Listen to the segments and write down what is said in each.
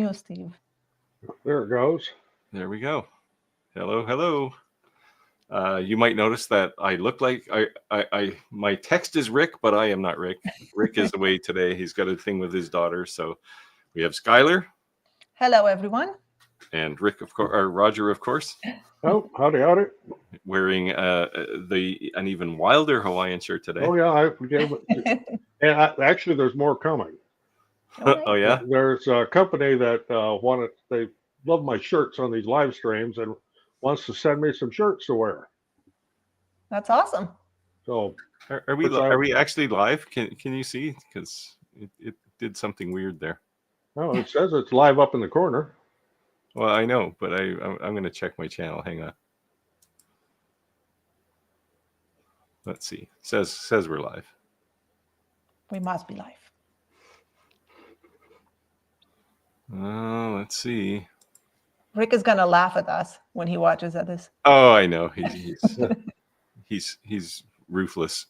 you, Steve. There it goes. There we go. Hello, hello. You might notice that I look like my text is Rick, but I am not Rick. Rick is away today. He's got a thing with his daughter. So we have Skylar. Hello, everyone. And Rick, of course, or Roger, of course. Oh, howdy, howdy. Wearing an even wilder Hawaiian shirt today. Oh, yeah. And actually, there's more coming. Right. Oh, yeah? There's a company that they love my shirts on these live streams and wants to send me some shirts to wear. That's awesome. So are we actually live? Can you see? Because it did something weird there. Oh, it says it's live up in the corner. Well, I know, but I'm going to check my channel. Hang on. Let's see. Says we're live. We must be live. Let's see. Rick is gonna laugh at us when he watches this. Oh, I know. He's ruthless.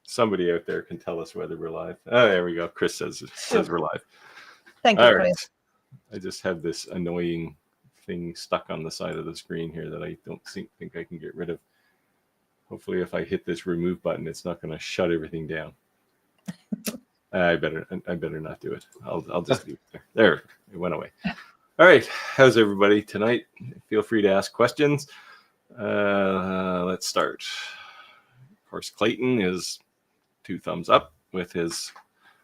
Somebody out there can tell us whether we're live. Oh, there we go. Chris says we're live. Thank you, All Chris. right. I just have this annoying thing stuck on the side of the screen here that I don't think I can get rid of. Hopefully, if I hit this remove button, it's not going to shut everything down. I better not do it. I'll just leave it there. There, it went away. All right, how's everybody tonight? Feel free to ask questions. Let's start. Of course, Clayton is 2 thumbs up with his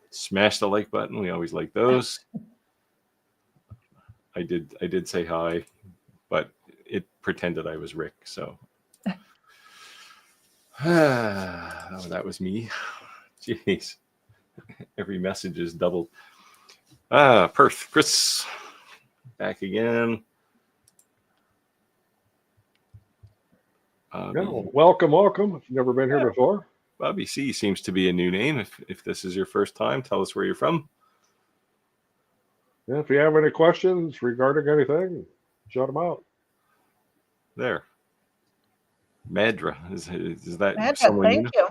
smash the like button. We always like those. I did say hi, but it pretended I was Rick. So that was me. Jeez, every message is doubled. Perth, Chris. Back again. Welcome. If you've never been here before. Bobby C seems to be a new name. If this is your first time, tell us where you're from. Yeah, if you have any questions regarding anything, shout them out. There. Madra. Is that Madra, someone thank you.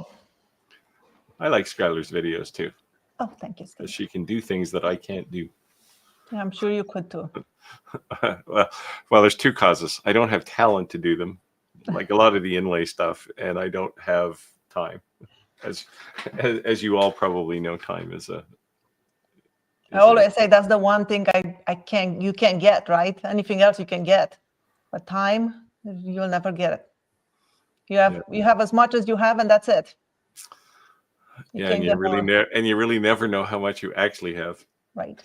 I like Skylar's videos too. Oh, thank you, Steve. She can do things that I can't do. Yeah, I'm sure you could too. well, there's 2 causes. I don't have talent to do them, like a lot of the inlay stuff, and I don't have time. As you all probably know, time is a. I always say that's the one thing you can't get, right? Anything else you can get, but time you'll never get it. You have as much as you have, and that's it. And you really never know how much you actually have. Right.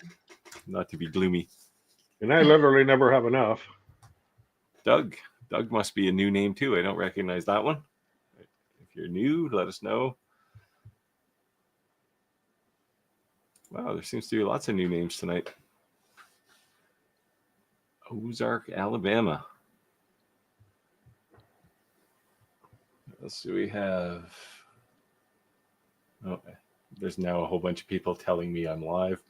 Not to be gloomy. And I literally never have enough. Doug must be a new name too. I don't recognize that one. If you're new, let us know. Wow, there seems to be lots of new names tonight. Ozark, Alabama. What else do we have? Oh, there's now a whole bunch of people telling me I'm live.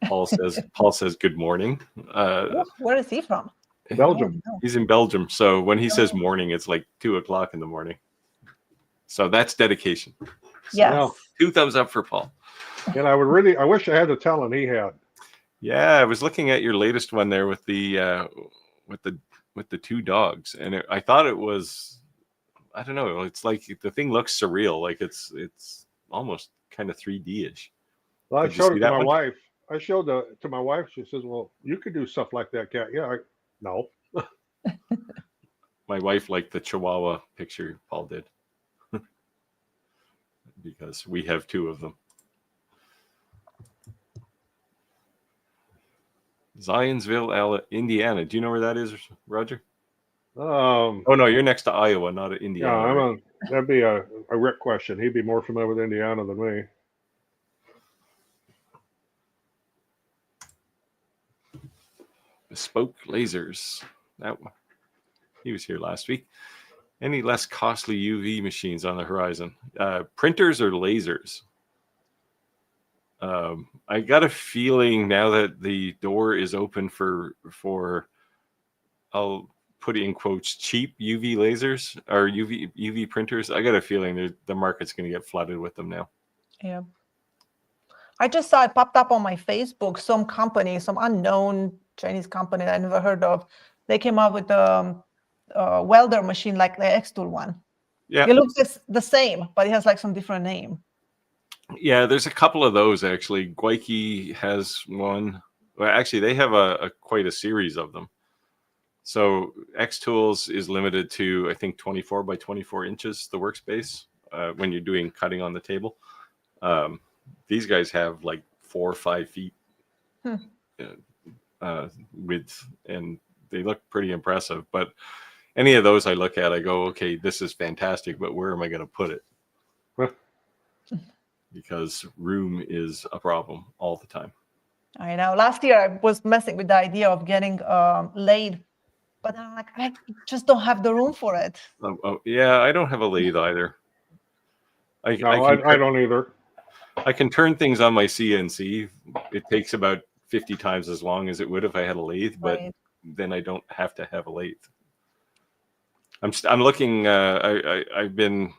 Paul says good morning. Where is he from? Belgium. He's in Belgium. So when he says morning, it's like 2:00 in the morning. So that's dedication. So Yes. 2 thumbs up for Paul. And I wish I had the talent he had. Yeah, I was looking at your latest one there with the 2 dogs, and I thought it was, I don't know, it's like the thing looks surreal, like it's almost kind of 3D-ish. Well, I showed it to my wife. To my wife. She says, "Well, you could do stuff like that, cat." Yeah, no. My wife liked the Chihuahua picture Paul did because we have 2 of them. Zionsville, Indiana. Do you know where that is, Roger? Oh no, you're next to Iowa, not Indiana. Yeah, that'd be a Rick question. He'd be more familiar with Indiana than me. Bespoke lasers. That one. He was here last week. Any less costly UV machines on the horizon? Printers or lasers? I got a feeling now that the door is open for I'll put it in quotes, cheap UV lasers or UV printers. I got a feeling the market's going to get flooded with them now. Yeah. I just saw it popped up on my Facebook. Some company, some unknown Chinese company that I never heard of, they came up with a welder machine like the X-Tool one. Yeah. It looks the same, but it has like some different name. Yeah, there's a couple of those actually. Guiki has one. Well, actually, they have quite a series of them. So X Tools is limited to, I think, 24 by 24 inches, the workspace, when you're doing cutting on the table. These guys have like 4 or 5 feet width, and they look pretty impressive. But any of those I look at, I go, okay, this is fantastic, but where am I going to put it? Because room is a problem all the time. I know. Last year I was messing with the idea of getting lathe, but I'm like, I just don't have the room for it. Yeah, I don't have a lathe either. I don't either. I can turn things on my CNC. It takes about 50 times as long as it would if I had a lathe, but then I don't have to have a lathe. I'm looking. I've been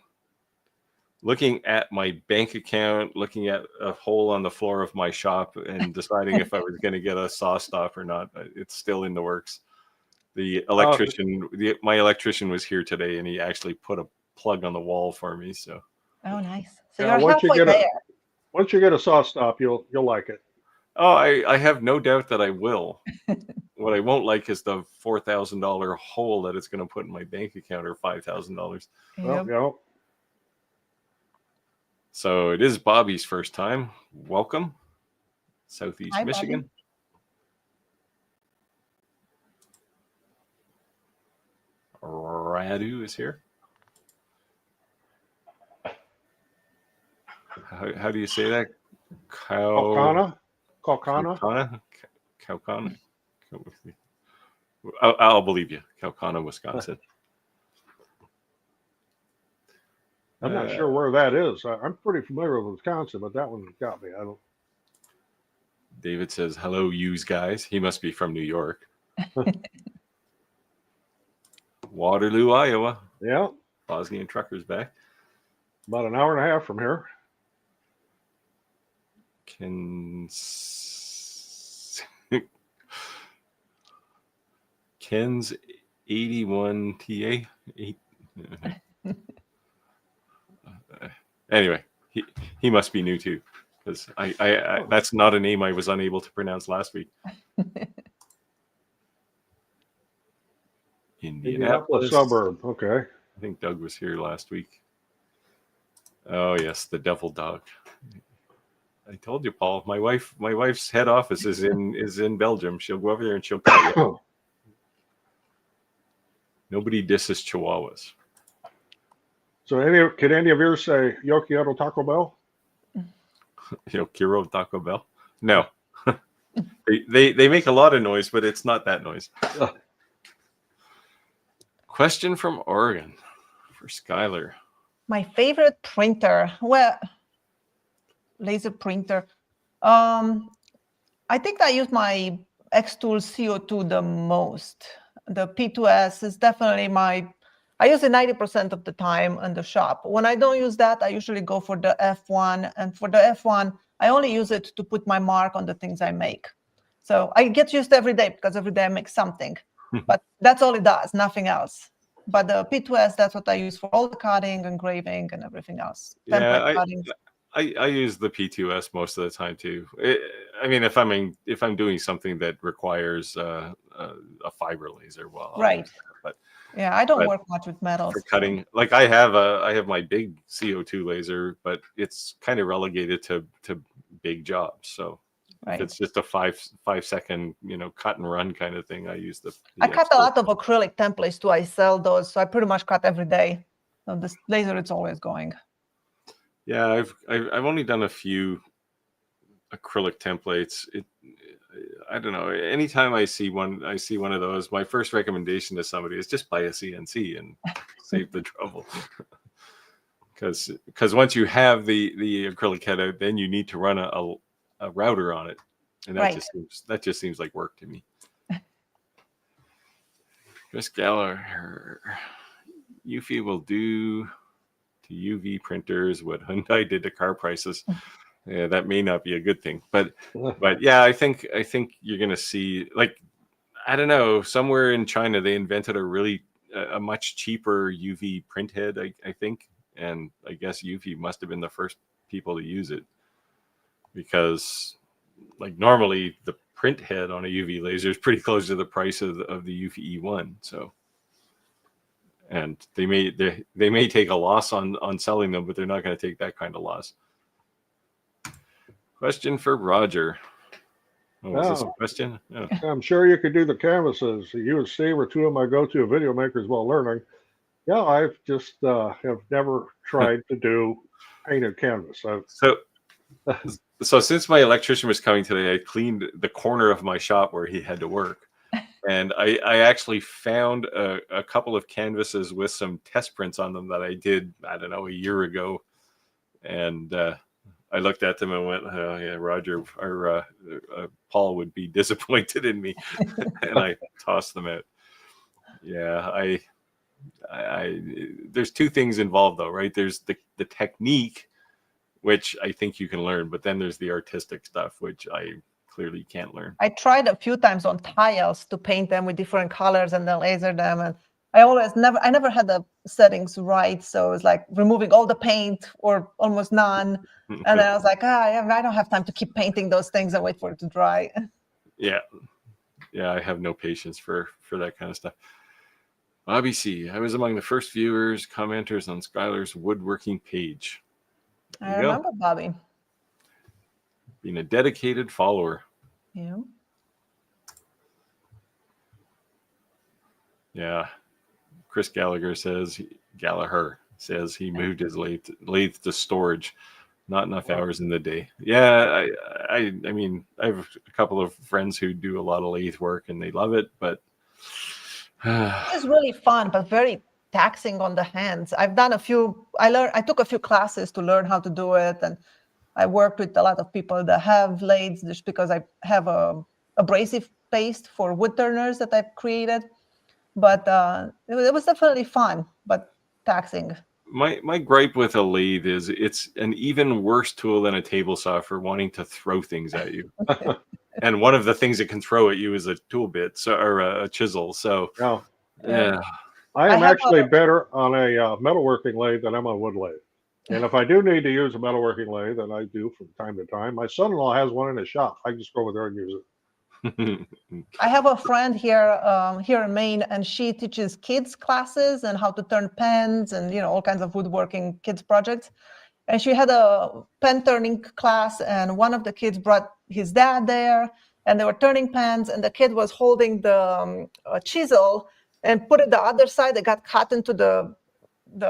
looking at my bank account, looking at a hole on the floor of my shop, and deciding if I was going to get a saw stop or not. It's still in the works. The electrician, my electrician was here today, and he actually put a plug on the wall for me. So. Oh, nice. So Yeah, you're halfway there. Once you get a saw stop, you'll like it. Oh, I have no doubt that I will. What I won't like is the $4,000 hole that it's going to put in my bank account, or $5,000. Yep. Well, So it is Bobby's first time. Welcome, Southeast Hi, Michigan. Bobby. Radu is here. How do you say that? Kalkana. I'll believe you. Kalkana, Wisconsin. I'm not sure where that is. I'm pretty familiar with Wisconsin, but that one got me. I don't. David says, hello, yous guys. He must be from New York. Waterloo, Iowa. Yeah. Bosnian truckers back. About an hour and a half from here. Ken's 81 TA. Anyway, he must be new too, because I that's not a name I was unable to pronounce last week. Indianapolis suburb. Okay. I think Doug was here last week. Oh yes, the devil dog. I told you, Paul. My wife's head office is in Belgium. She'll go over there and she'll cut you. Nobody disses Chihuahuas. So can any of yours say Yo quiero Taco Bell? Yo quiero Taco Bell? No. they make a lot of noise, but it's not that noise. Question from Oregon for Skylar. My favorite printer. Well, laser printer. I think I use my X-Tool CO2 the most. The P2S is definitely I use it 90% of the time in the shop. When I don't use that, I usually go for the F1. And for the F1, I only use it to put my mark on the things I make. So I get used every day because every day I make something. But that's all it does, nothing else. But the P2S, that's what I use for all the cutting, engraving, and everything else. Yeah, I use the P2S most of the time too. I mean, if I'm doing something that requires a fiber laser, well, right. But yeah, I don't work much with metals. For cutting, like I have my big CO2 laser, but it's kind of relegated to big jobs. So if it's just a 5 second, cut and run kind of thing, I use the I cut a lot of acrylic templates too. I sell those, so I pretty much cut every day. So this laser, it's always going. Yeah, I've only done a few acrylic templates. I don't know. Anytime I see one of those, my first recommendation to somebody is just buy a CNC and save the trouble. Because once you have the acrylic head out, then you need to run a router on it, and that just seems like work to me. Chris Gallagher, Eufy will do to UV printers what Hyundai did to car prices. Yeah, that may not be a good thing, but yeah, I think you're gonna see, like, I don't know, somewhere in China they invented a much cheaper UV print head, I think, and I guess UV must have been the first people to use it, because like normally the print head on a UV laser is pretty close to the price of the UVE one, so. And they may take a loss on selling them, but they're not going to take that kind of loss. Question for Roger. Oh, was this a question? Oh. I'm sure you could do the canvases. You and Steve are two of my go-to video makers while learning. Yeah, I've just have never tried to do painted canvas. So since my electrician was coming today, I cleaned the corner of my shop where he had to work. And I actually found a couple of canvases with some test prints on them that I did, I don't know, a year ago. And I looked at them and went, oh, yeah, Roger or Paul would be disappointed in me. And I tossed them out. Yeah, I there's two things involved, though, right? There's the technique, which I think you can learn. But then there's the artistic stuff, which I clearly can't learn. I tried a few times on tiles to paint them with different colors and then laser them, and I never had the settings right, so it's like removing all the paint or almost none, and then I was like, I don't have time to keep painting those things and wait for it to dry. Yeah, I have no patience for that kind of stuff. Bobby C, I was among the first viewers, commenters on Skylar's woodworking page. I remember Bobby. Being a dedicated follower. Yeah. Yeah. Chris Gallagher says he moved his lathe to storage. Not enough hours in the day. Yeah, I mean, I have a couple of friends who do a lot of lathe work and they love it, but it's really fun, but very taxing on the hands. I took a few classes to learn how to do it, and I worked with a lot of people that have lathes just because I have a abrasive paste for wood turners that I've created. But it was definitely fun, but taxing. My gripe with a lathe is it's an even worse tool than a table saw for wanting to throw things at you. And one of the things it can throw at you is a tool bit, or a chisel. So yeah. I am actually better on a metalworking lathe than I'm on a wood lathe. And if I do need to use a metalworking lathe, and I do from time to time, my son-in-law has one in his shop. I can just go over there and use it. I have a friend here in Maine, and she teaches kids classes and how to turn pens and all kinds of woodworking kids projects. And she had a pen turning class, and one of the kids brought his dad there, and they were turning pens, and the kid was holding the chisel and put it the other side. It got cut into the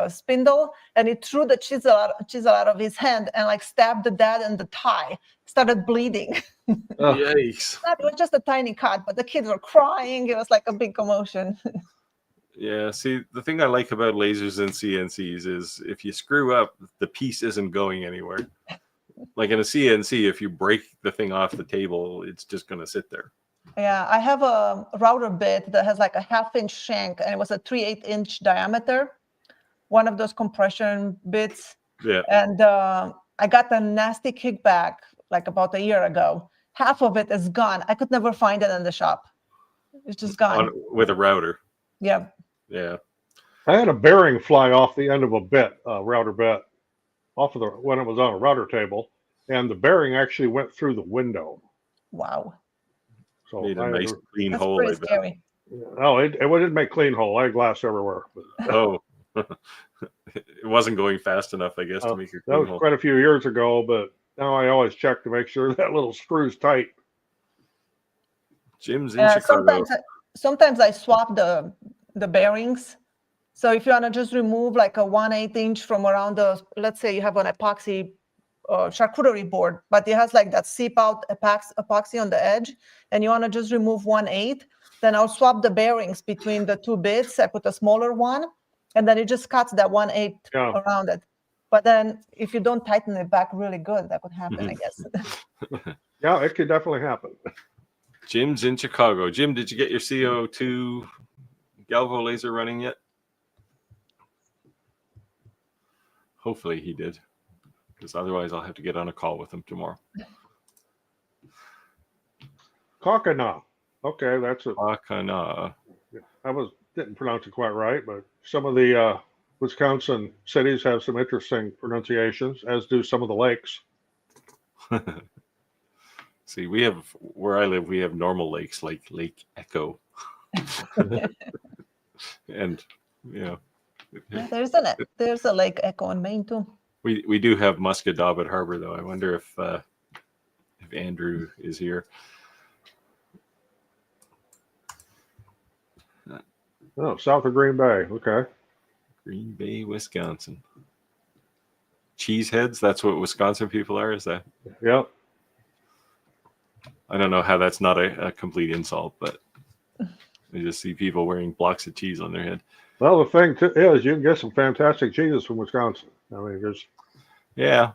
spindle, and he threw the chisel out of his hand and like stabbed the dad in the thigh. Started bleeding. Yikes. It was just a tiny cut, but the kids were crying. It was like a big commotion. Yeah, see, the thing I like about lasers and CNCs is if you screw up, the piece isn't going anywhere. Like in a CNC, if you break the thing off the table, it's just going to sit there. Yeah, I have a router bit that has like a 1/2-inch shank, and it was a 3/8-inch diameter, one of those compression bits. Yeah. And I got a nasty kickback like about a year ago. Half of it is gone. I could never find it in the shop. It's just gone. With a router. Yeah. Yeah. I had a bearing fly off the end of a bit, router bit, when it was on a router table, and the bearing actually went through the window. Wow. So made a nice clean that's hole. Pretty scary. No, it didn't make clean hole. I had glass everywhere. Oh. It wasn't going fast enough, I guess, to make a clean hole. That was quite a few years ago, but now I always check to make sure that little screw's tight. Jim's in Chicago. Sometimes I swap the bearings. So if you want to just remove like a 1/8-inch from around let's say you have an epoxy charcuterie board, but it has like that seep out epoxy on the edge, and you want to just remove 1/8, then I'll swap the bearings between the two bits. I put a smaller one, and then it just cuts that 1/8 around it. But then if you don't tighten it back really good, that could happen, I guess. Yeah, it could definitely happen. Jim's in Chicago. Jim, did you get your CO2 Galvo laser running yet? Hopefully he did. because otherwise I'll have to get on a call with them tomorrow. Cockanaw. Okay, that's it. Akana. Didn't pronounce it quite right, but some of the Wisconsin cities have some interesting pronunciations, as do some of the lakes. See, we have where I live, we have normal lakes like Lake Echo, and you know, Yeah, there's a Lake Echo in Maine too. we do have Musquodoboit Harbor though. I wonder if Andrew is here. Oh, south of Green Bay. Okay. Green Bay, Wisconsin. Cheeseheads, that's what Wisconsin people are, is that? Yep. I don't know how that's not a complete insult, but I just see people wearing blocks of cheese on their head. Well, the thing is, you can get some fantastic cheeses from Wisconsin. I mean, there's. Yeah.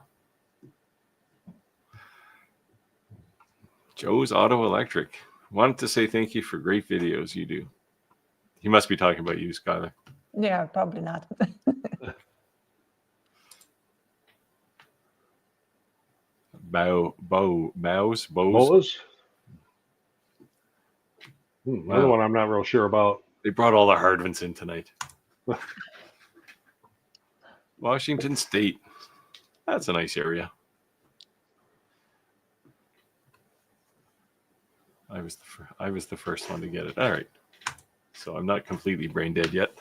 Joe's Auto Electric. Wanted to say thank you for great videos you do. He must be talking about you, Skylar. Yeah, probably not. Bows. Bolas? Another Wow. one I'm not real sure about. They brought all the hard ones in tonight. Washington State. That's a nice area. I was the first one to get it. All right. So I'm not completely brain dead yet.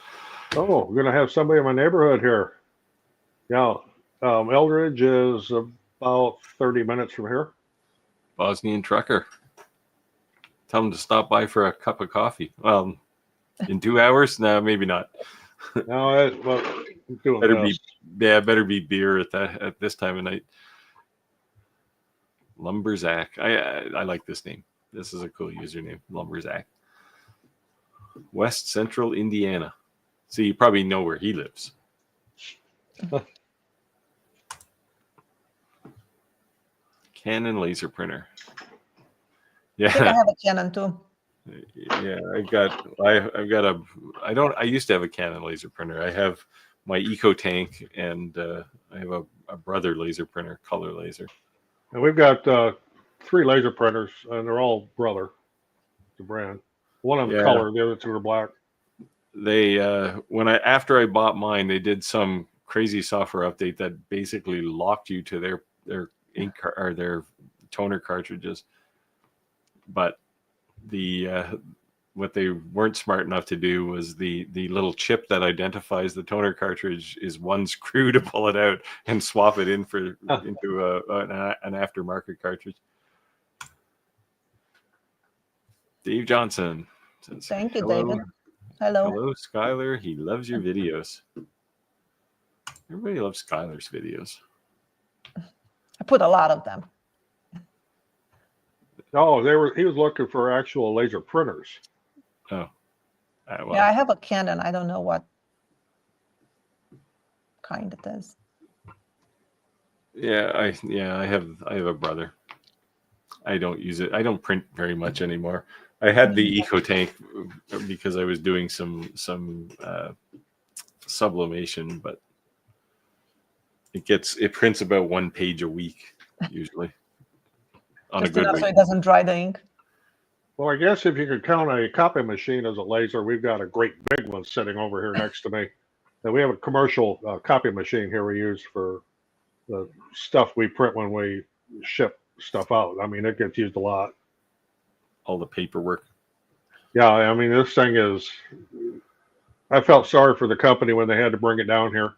Oh, we're going to have somebody in my neighborhood here. Yeah. Eldridge is about 30 minutes from here. Bosnian trucker. Tell him to stop by for a cup of coffee. Well, in 2 hours? No, maybe not. No, well, I'm doing better be beer at this time of night. Lumberzack. I like this name. This is a cool username, Lumberzack. West Central Indiana. So you probably know where he lives. Canon laser printer. I think I Yeah, have a Canon too. yeah. I used to have a Canon laser printer. I have my Eco Tank, and I have a Brother laser printer, color laser. And we've got 3 laser printers, and they're all Brother, the brand. One of them color, the other 2 are black. They after I bought mine, they did some crazy software update that basically locked you to their ink or their toner cartridges. But what they weren't smart enough to do was the little chip that identifies the toner cartridge is one screw to pull it out and swap it into an aftermarket cartridge. Dave Johnson says, Thank you, hello, David. Hello. Hello, Skylar. He loves your videos. Everybody loves Skylar's videos. I put a lot of them. Oh, he was looking for actual laser printers. Oh. Well, Yeah, I have a Canon. I don't know what kind it is. Yeah, I have a Brother. I don't use it. I don't print very much anymore. I had the Eco Tank because I was doing some sublimation, but it prints about 1 page a week usually. On Just a good enough week. so it doesn't dry the ink. Well, I guess if you could count a copy machine as a laser, we've got a great big one sitting over here next to me. And we have a commercial copy machine here we use for the stuff we print when we ship stuff out. I mean, it gets used a lot. All the paperwork. Yeah, I mean, this thing is. I felt sorry for the company when they had to bring it down here.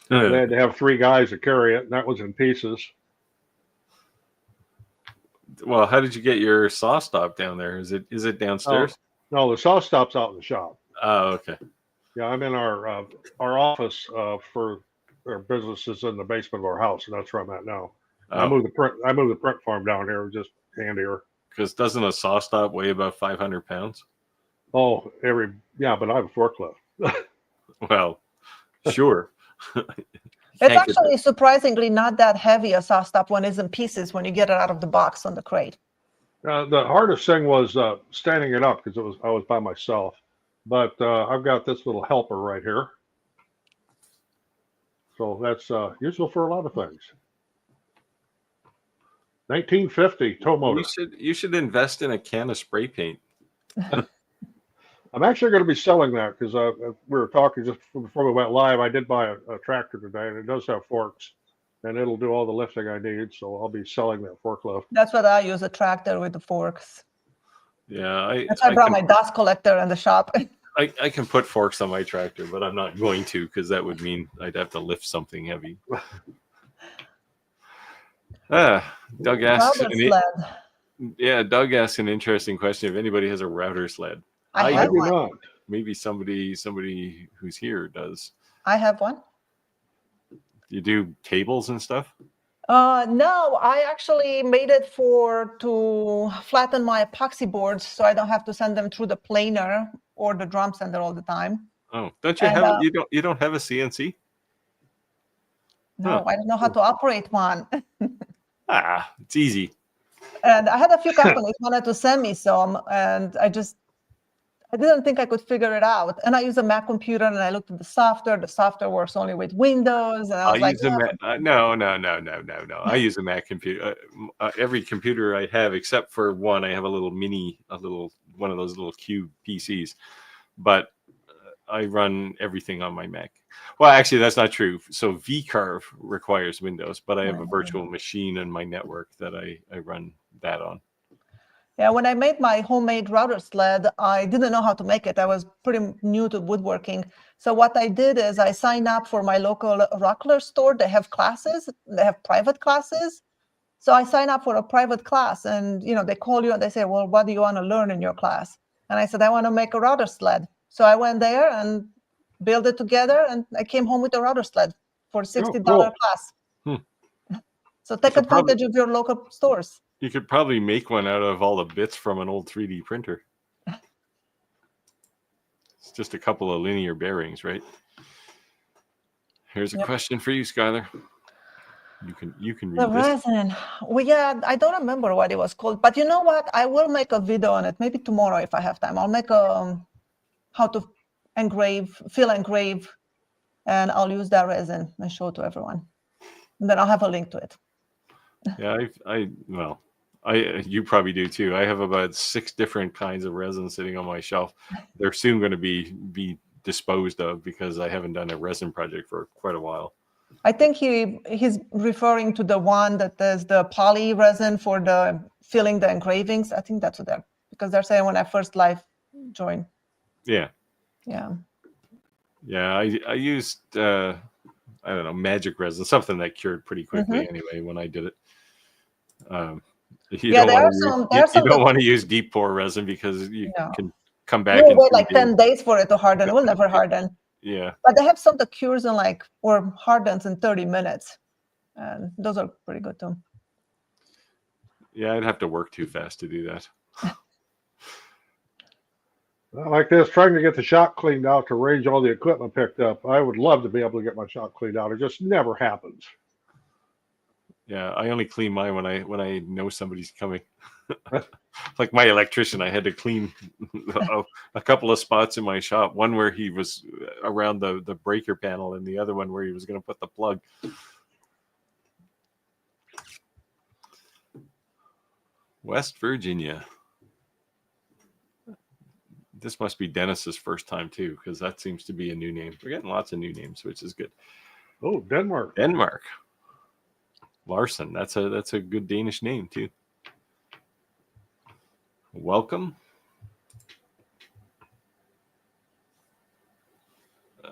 They had to have 3 guys to carry it, and that was in pieces. Well, how did you get your saw stop down there? Is it downstairs? No, the saw stop's out in the shop. Oh, okay. Yeah, I'm in our office for our business is in the basement of our house, and that's where I'm at now. Oh. I moved the print farm down here, just handier. Because doesn't a saw stop weigh about 500 pounds? Oh, but I have a forklift. Well, sure. It's actually surprisingly not that heavy a saw stop when it's in pieces when you get it out of the box on the crate. The hardest thing was standing it up because I was by myself. But I've got this little helper right here. So that's useful for a lot of things. 1950 tow motor. You should invest in a can of spray paint. I'm actually going to be selling that because we were talking just before we went live. I did buy a tractor today, and it does have forks, and it'll do all the lifting I need. So I'll be selling that forklift. That's what I use, a tractor with the forks. Yeah, That's why I brought my dust collector in the shop. I can put forks on my tractor, but I'm not going to because that would mean I'd have to lift something heavy. Doug asks, Doug asks an interesting question. If anybody has a router sled, I do not. Maybe somebody who's here does. I have one. You do cables and stuff? No, I actually made it to flatten my epoxy boards so I don't have to send them through the planer or the drum sander all the time. Oh, don't you have you don't have a CNC? No, I don't know how to operate one. It's easy. And I had a few companies wanted to send me some, and I didn't think I could figure it out. And I use a Mac computer, and I looked at the software. The software works only with Windows, and I was like, no. I use a Mac computer. Every computer I have, except for one, I have a little one of those little cube PCs. But I run everything on my Mac. Well, actually, that's not true. So vCarve requires Windows, but I have a virtual machine in my network that I run that on. Yeah, when I made my homemade router sled, I didn't know how to make it. I was pretty new to woodworking. So what I did is I signed up for my local Rockler store. They have classes. They have private classes. So I signed up for a private class, and they call you and they say, well, what do you want to learn in your class? And I said, I want to make a router sled. So I went there and built it together, and I came home with a router sled for $60 class. So take advantage of your local stores. You could probably make one out of all the bits from an old 3D printer. It's just a couple of linear bearings, right? Here's a question for you, Skylar. You can read the this. resin. Well, yeah, I don't remember what it was called, but you know what? I will make a video on it. Maybe tomorrow if I have time. I'll make how to fill engrave, and I'll use that resin and show it to everyone. And then I'll have a link to it. Yeah, you probably do too. I have about 6 different kinds of resin sitting on my shelf. They're soon going to be disposed of because I haven't done a resin project for quite a while. I think he's referring to the one that is the poly resin for the filling the engravings. I think that's what because they're saying when I first live joined. Yeah. Yeah. Yeah, I used I don't know, magic resin, something that cured pretty quickly anyway when I did it. You don't want to use deep pore resin because you can come back and wait like 10 days for it to harden. It will never harden. Yeah. But they have some that cures in or hardens in 30 minutes. And those are pretty good too. Yeah, I'd have to work too fast to do that. Like this, trying to get the shop cleaned out to arrange all the equipment picked up. I would love to be able to get my shop cleaned out. It just never happens. Yeah, I only clean mine when I know somebody's coming. Like my electrician, I had to clean a couple of spots in my shop. One where he was around the breaker panel, and the other one where he was going to put the plug. West Virginia. This must be Dennis's first time too, because that seems to be a new name. We're getting lots of new names, which is good. Oh, Denmark. Denmark. Larson. That's a good Danish name too. Welcome.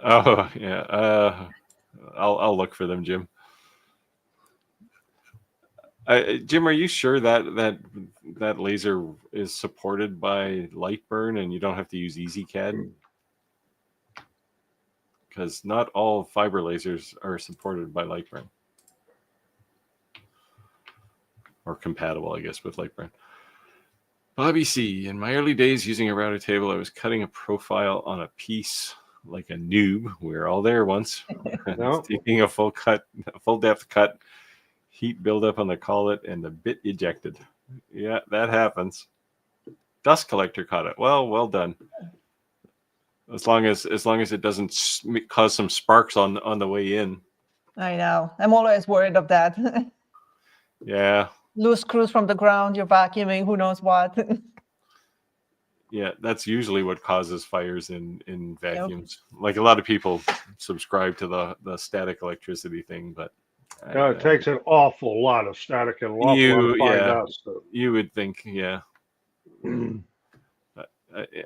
Oh yeah. I'll look for them, Jim. Jim, are you sure that laser is supported by Lightburn and you don't have to use EasyCAD? Because not all fiber lasers are supported by Lightburn. Or compatible, I guess, with Lightburn. Bobby C. In my early days using a router table, I was cutting a profile on a piece like a noob. We were all there once. Taking a full depth cut. Heat buildup on the collet and the bit ejected. Yeah, that happens. Dust collector caught it. Well done. As long as it doesn't cause some sparks on the way in. I know. I'm always worried of that. Yeah. Loose screws from the ground, you're vacuuming, who knows what. Yeah, that's usually what causes fires in vacuums. Like a lot of people subscribe to the static electricity thing, but It takes an awful lot of static and an awful lot of fine dust. you would think, yeah.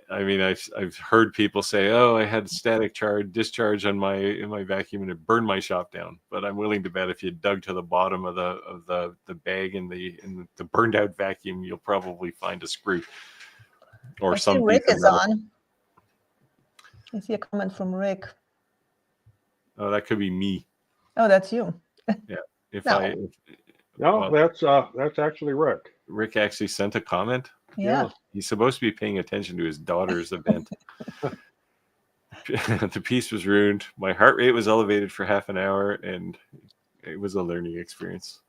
I mean, I've heard people say, "Oh, I had static discharge on my vacuum and it burned my shop down." But I'm willing to bet if you dug to the bottom of the bag in the burned out vacuum, you'll probably find a screw or I see Rick is on. I see a comment from Rick. Oh, that could be me. Oh, that's you. Yeah. No, that's actually Rick. Rick actually sent a comment. Yeah. He's supposed to be paying attention to his daughter's event. The piece was ruined. My heart rate was elevated for half an hour, and it was a learning experience.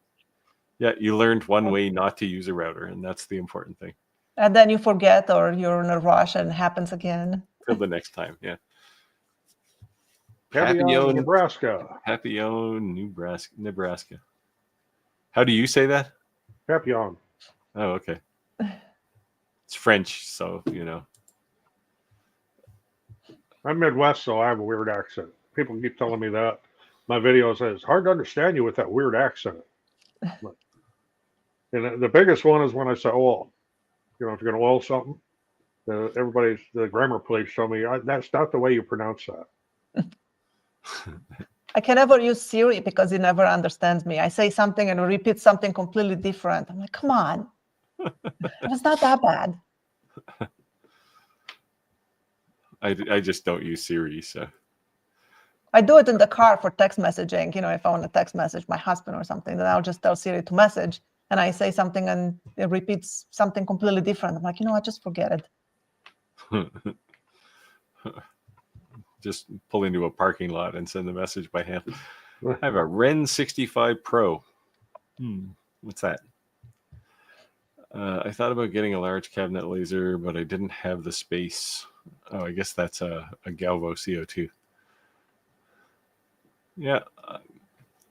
Yeah, you learned one way not to use a router, and that's the important thing. And then you forget, or you're in a rush and it happens again. Till the next time, yeah. Papillon, Nebraska. Papillon, Nebraska. How do you say that? Papillon. Oh, okay. It's French, so you know. I'm Midwest, so I have a weird accent. People keep telling me that. My video says it's hard to understand you with that weird accent. And the biggest one is when I say oil. You know, if you're going to oil something, the grammar police show me that's not the way you pronounce that. I can never use Siri because it never understands me. I say something and it repeats something completely different. I'm like, come on. It's not that bad. I just don't use Siri, so. I do it in the car for text messaging. You know, if I want to text message my husband or something, then I'll just tell Siri to message, and I say something and it repeats something completely different. I'm like, you know what, just forget it. Just pull into a parking lot and send the message by hand. I have a Ren 65 Pro. What's that? I thought about getting a large cabinet laser, but I didn't have the space. Oh, I guess that's a Galvo CO2. Yeah,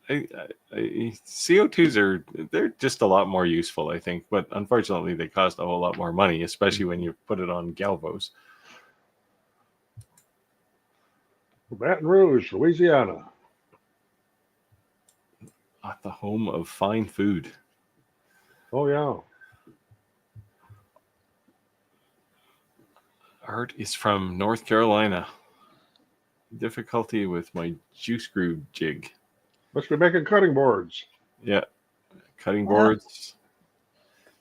CO2s they're just a lot more useful, I think. But unfortunately, they cost a whole lot more money, especially when you put it on Galvos. Baton Rouge, Louisiana. The home of fine food. Oh, yeah. Art is from North Carolina. Difficulty with my juice screw jig. Must be making cutting boards. Yeah. Cutting boards.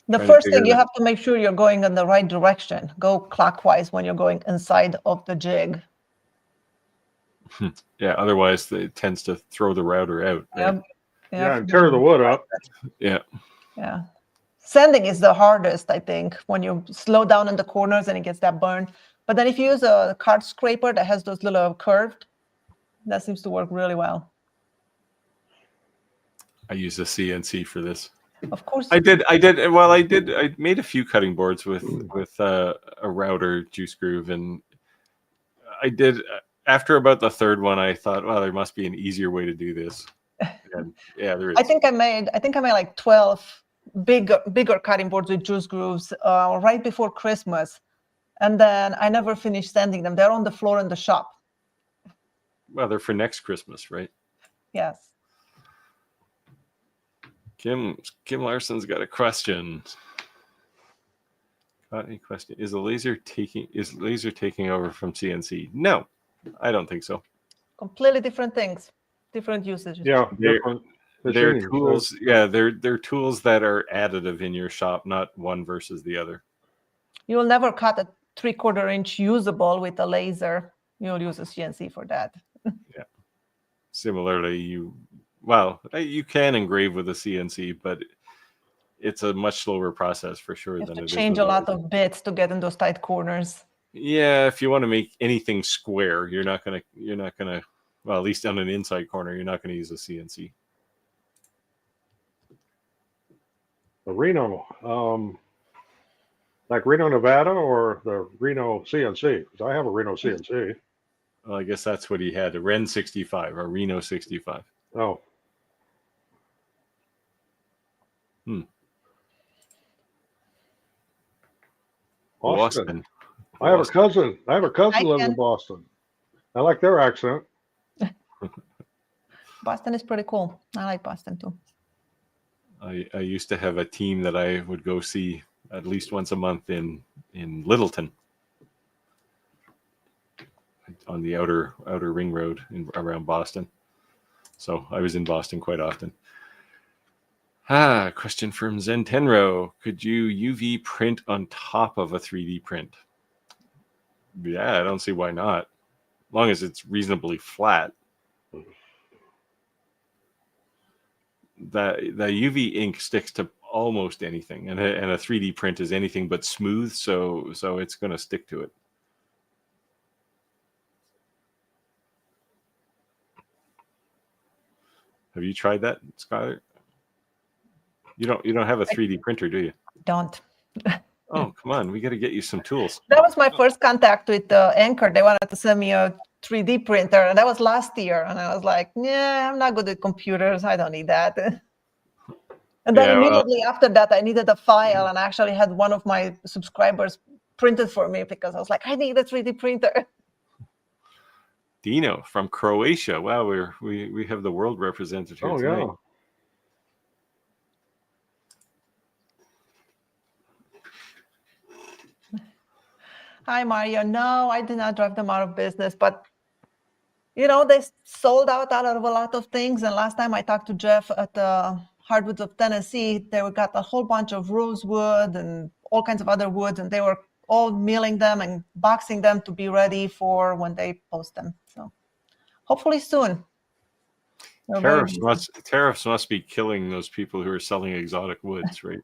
The first thing, you have to make sure you're going in the right direction. Go clockwise when you're going inside of the jig. Yeah, otherwise it tends to throw the router out. Right? Yeah, and tear the wood up. Yeah. Yeah. Sanding is the hardest, I think, when you slow down in the corners and it gets that burn. But then if you use a card scraper that has those little curved, that seems to work really well. I use a CNC for this. Of course. I made a few cutting boards with a router juice groove, and I did. After about the third one, I thought, well, there must be an easier way to do this. And yeah, there is. I think I made like 12 bigger cutting boards with juice grooves right before Christmas, and then I never finished sanding them. They're on the floor in the shop. Well, they're for next Christmas, right? Yes. Kim Larson's got a question. Got a question? Is laser taking over from CNC? No, I don't think so. Completely different things, different usages. Yeah, they're tools. Yeah, they're tools that are additive in your shop, not one versus the other. You will never cut a 3/4 inch usable with a laser. You'll use a CNC for that. Yeah. Similarly, you can engrave with a CNC, but it's a much slower process for sure than it is. Change a lot of bits to get in those tight corners. Yeah, if you want to make anything square, you're not gonna. Well, at least on an inside corner, you're not gonna use a CNC. The Reno, like Reno, Nevada, or the Reno CNC? Because I have a Reno CNC. Well, I guess that's what he had, a Ren 65, or Reno 65. Oh. Boston. I have a cousin. I lives in Boston. I like their accent. Boston is pretty cool. I like Boston too. I used to have a team that I would go see at least once a month in Littleton, on the outer ring road around Boston. So I was in Boston quite often. Question from Zentenro. Could you UV print on top of a 3D print? Yeah, I don't see why not. As long as it's reasonably flat. The UV ink sticks to almost anything, and a 3D print is anything but smooth, so it's going to stick to it. Have you tried that, Skylar? You don't have a 3D printer, do you? Don't. Oh, come on. We got to get you some tools. That was my first contact with Anchor. They wanted to send me a 3D printer, and that was last year. And I was like, yeah, I'm not good at computers. I don't need that. And then immediately after that, I needed a file, and I actually had one of my subscribers printed for me because I was like, I need a 3D printer. Dino from Croatia. Wow, we have the world represented here tonight. Yeah. Hi, Mario. No, I did not drive them out of business, but they sold out of a lot of things. And last time I talked to Jeff at the Hardwoods of Tennessee, they got a whole bunch of rosewood and all kinds of other woods, and they were all milling them and boxing them to be ready for when they post them. So hopefully soon. Tariffs must be killing those people who are selling exotic woods, right?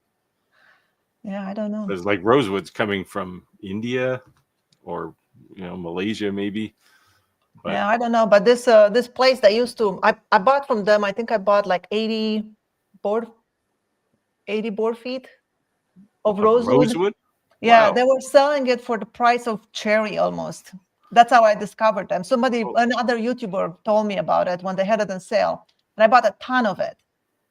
Yeah, I don't know. There's like rosewood's coming from India or Malaysia maybe. But yeah, I don't know. But this place they used to, I bought from them. I think I bought like 80 board feet of rosewood. Yeah, wow. They were selling it for the price of cherry almost. That's how I discovered them. Another YouTuber told me about it when they had it on sale, and I bought a ton of it.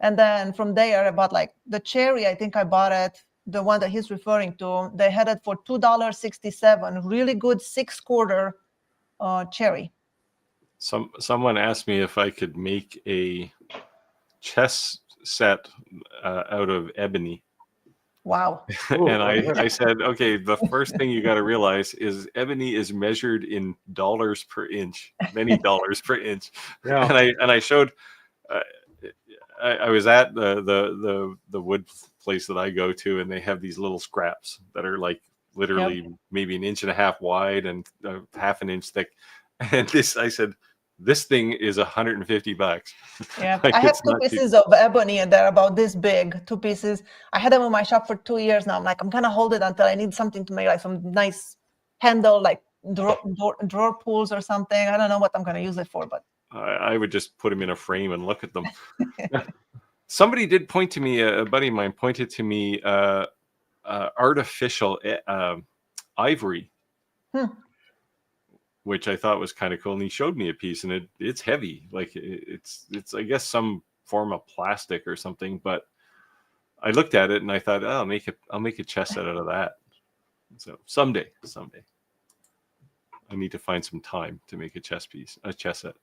And then from there, I bought like the cherry. I think I bought it. The one that he's referring to, they had it for $2.67. Really good 6-quarter cherry. Someone asked me if I could make a chess set out of ebony. Wow. And I said, okay, the first thing you got to realize is ebony is measured in dollars per inch, many dollars per inch. Yeah. And I showed. I was at the wood place that I go to, and they have these little scraps that are like literally maybe 1.5 inches wide and half an inch thick. And I said, this thing is $150. Yeah, like, I have 2 pieces of ebony, and they're about this big. 2 pieces. I had them in my shop for 2 years now. I'm like, I'm gonna hold it until I need something to make like some nice handle, like drawer pulls or something. I don't know what I'm gonna use it for, but I would just put them in a frame and look at them. Somebody did point to me, a buddy of mine pointed to me artificial ivory, which I thought was kind of cool. And he showed me a piece, and it's heavy. Like it's I guess some form of plastic or something. But I looked at it and I thought, I'll make a chess set out of that. So someday, I need to find some time to make a chess set.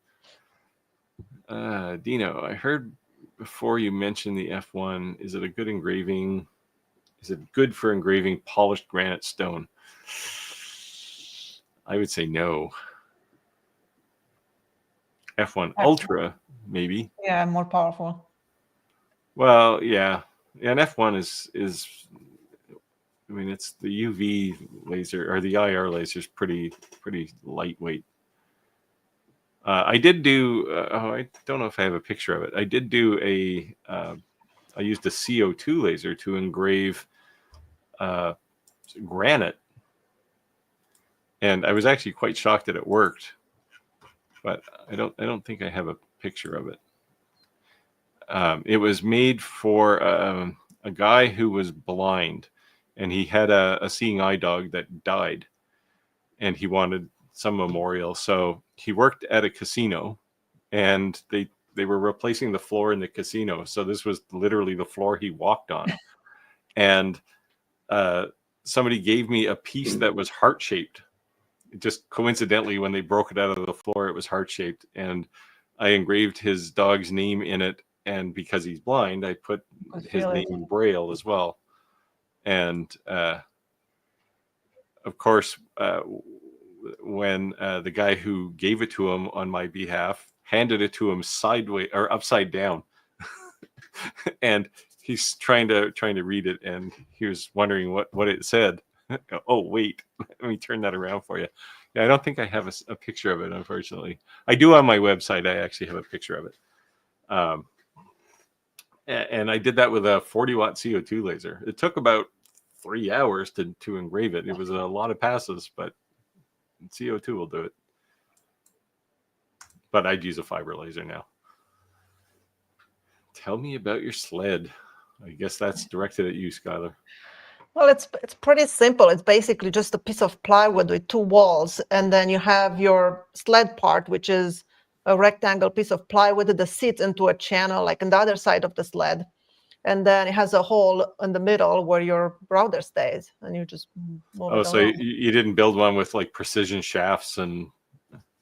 Dino, I heard before you mentioned the F1. Is it a good engraving? Is it good for engraving polished granite stone? I would say no. F1 Ultra, maybe. Yeah, more powerful. Well, yeah. And F1 is I mean, it's the UV laser or the IR laser is pretty lightweight. I did do. I don't know if I have a picture of it. I did do I used a CO2 laser to engrave granite, and I was actually quite shocked that it worked. But I don't think I have a picture of it. It was made for a guy who was blind, and he had a seeing eye dog that died, and he wanted some memorial. So he worked at a casino, and they they were replacing the floor in the casino. So this was literally the floor he walked on. And somebody gave me a piece that was heart-shaped. Just coincidentally, when they broke it out of the floor, it was heart-shaped. And I engraved his dog's name in it. And because he's blind, I put his name in Braille as well. And of course, when the guy who gave it to him on my behalf handed it to him sideways or upside down, and he's trying to read it, and he was wondering what it said. Oh wait, let me turn that around for you. Yeah, I don't think I have a picture of it, unfortunately. I do on my website. I actually have a picture of it. And I did that with a 40-watt CO2 laser. It took about 3 hours to engrave it. It was a lot of passes, but CO2 will do it. But I'd use a fiber laser now. Tell me about your sled. I guess that's directed at you, Skylar. Well, it's pretty simple. It's basically just a piece of plywood with 2 walls, and then you have your sled part, which is a rectangle piece of plywood that sits into a channel, like on the other side of the sled, and then it has a hole in the middle where your router stays, and you just move it so along. you didn't build one with like precision shafts and?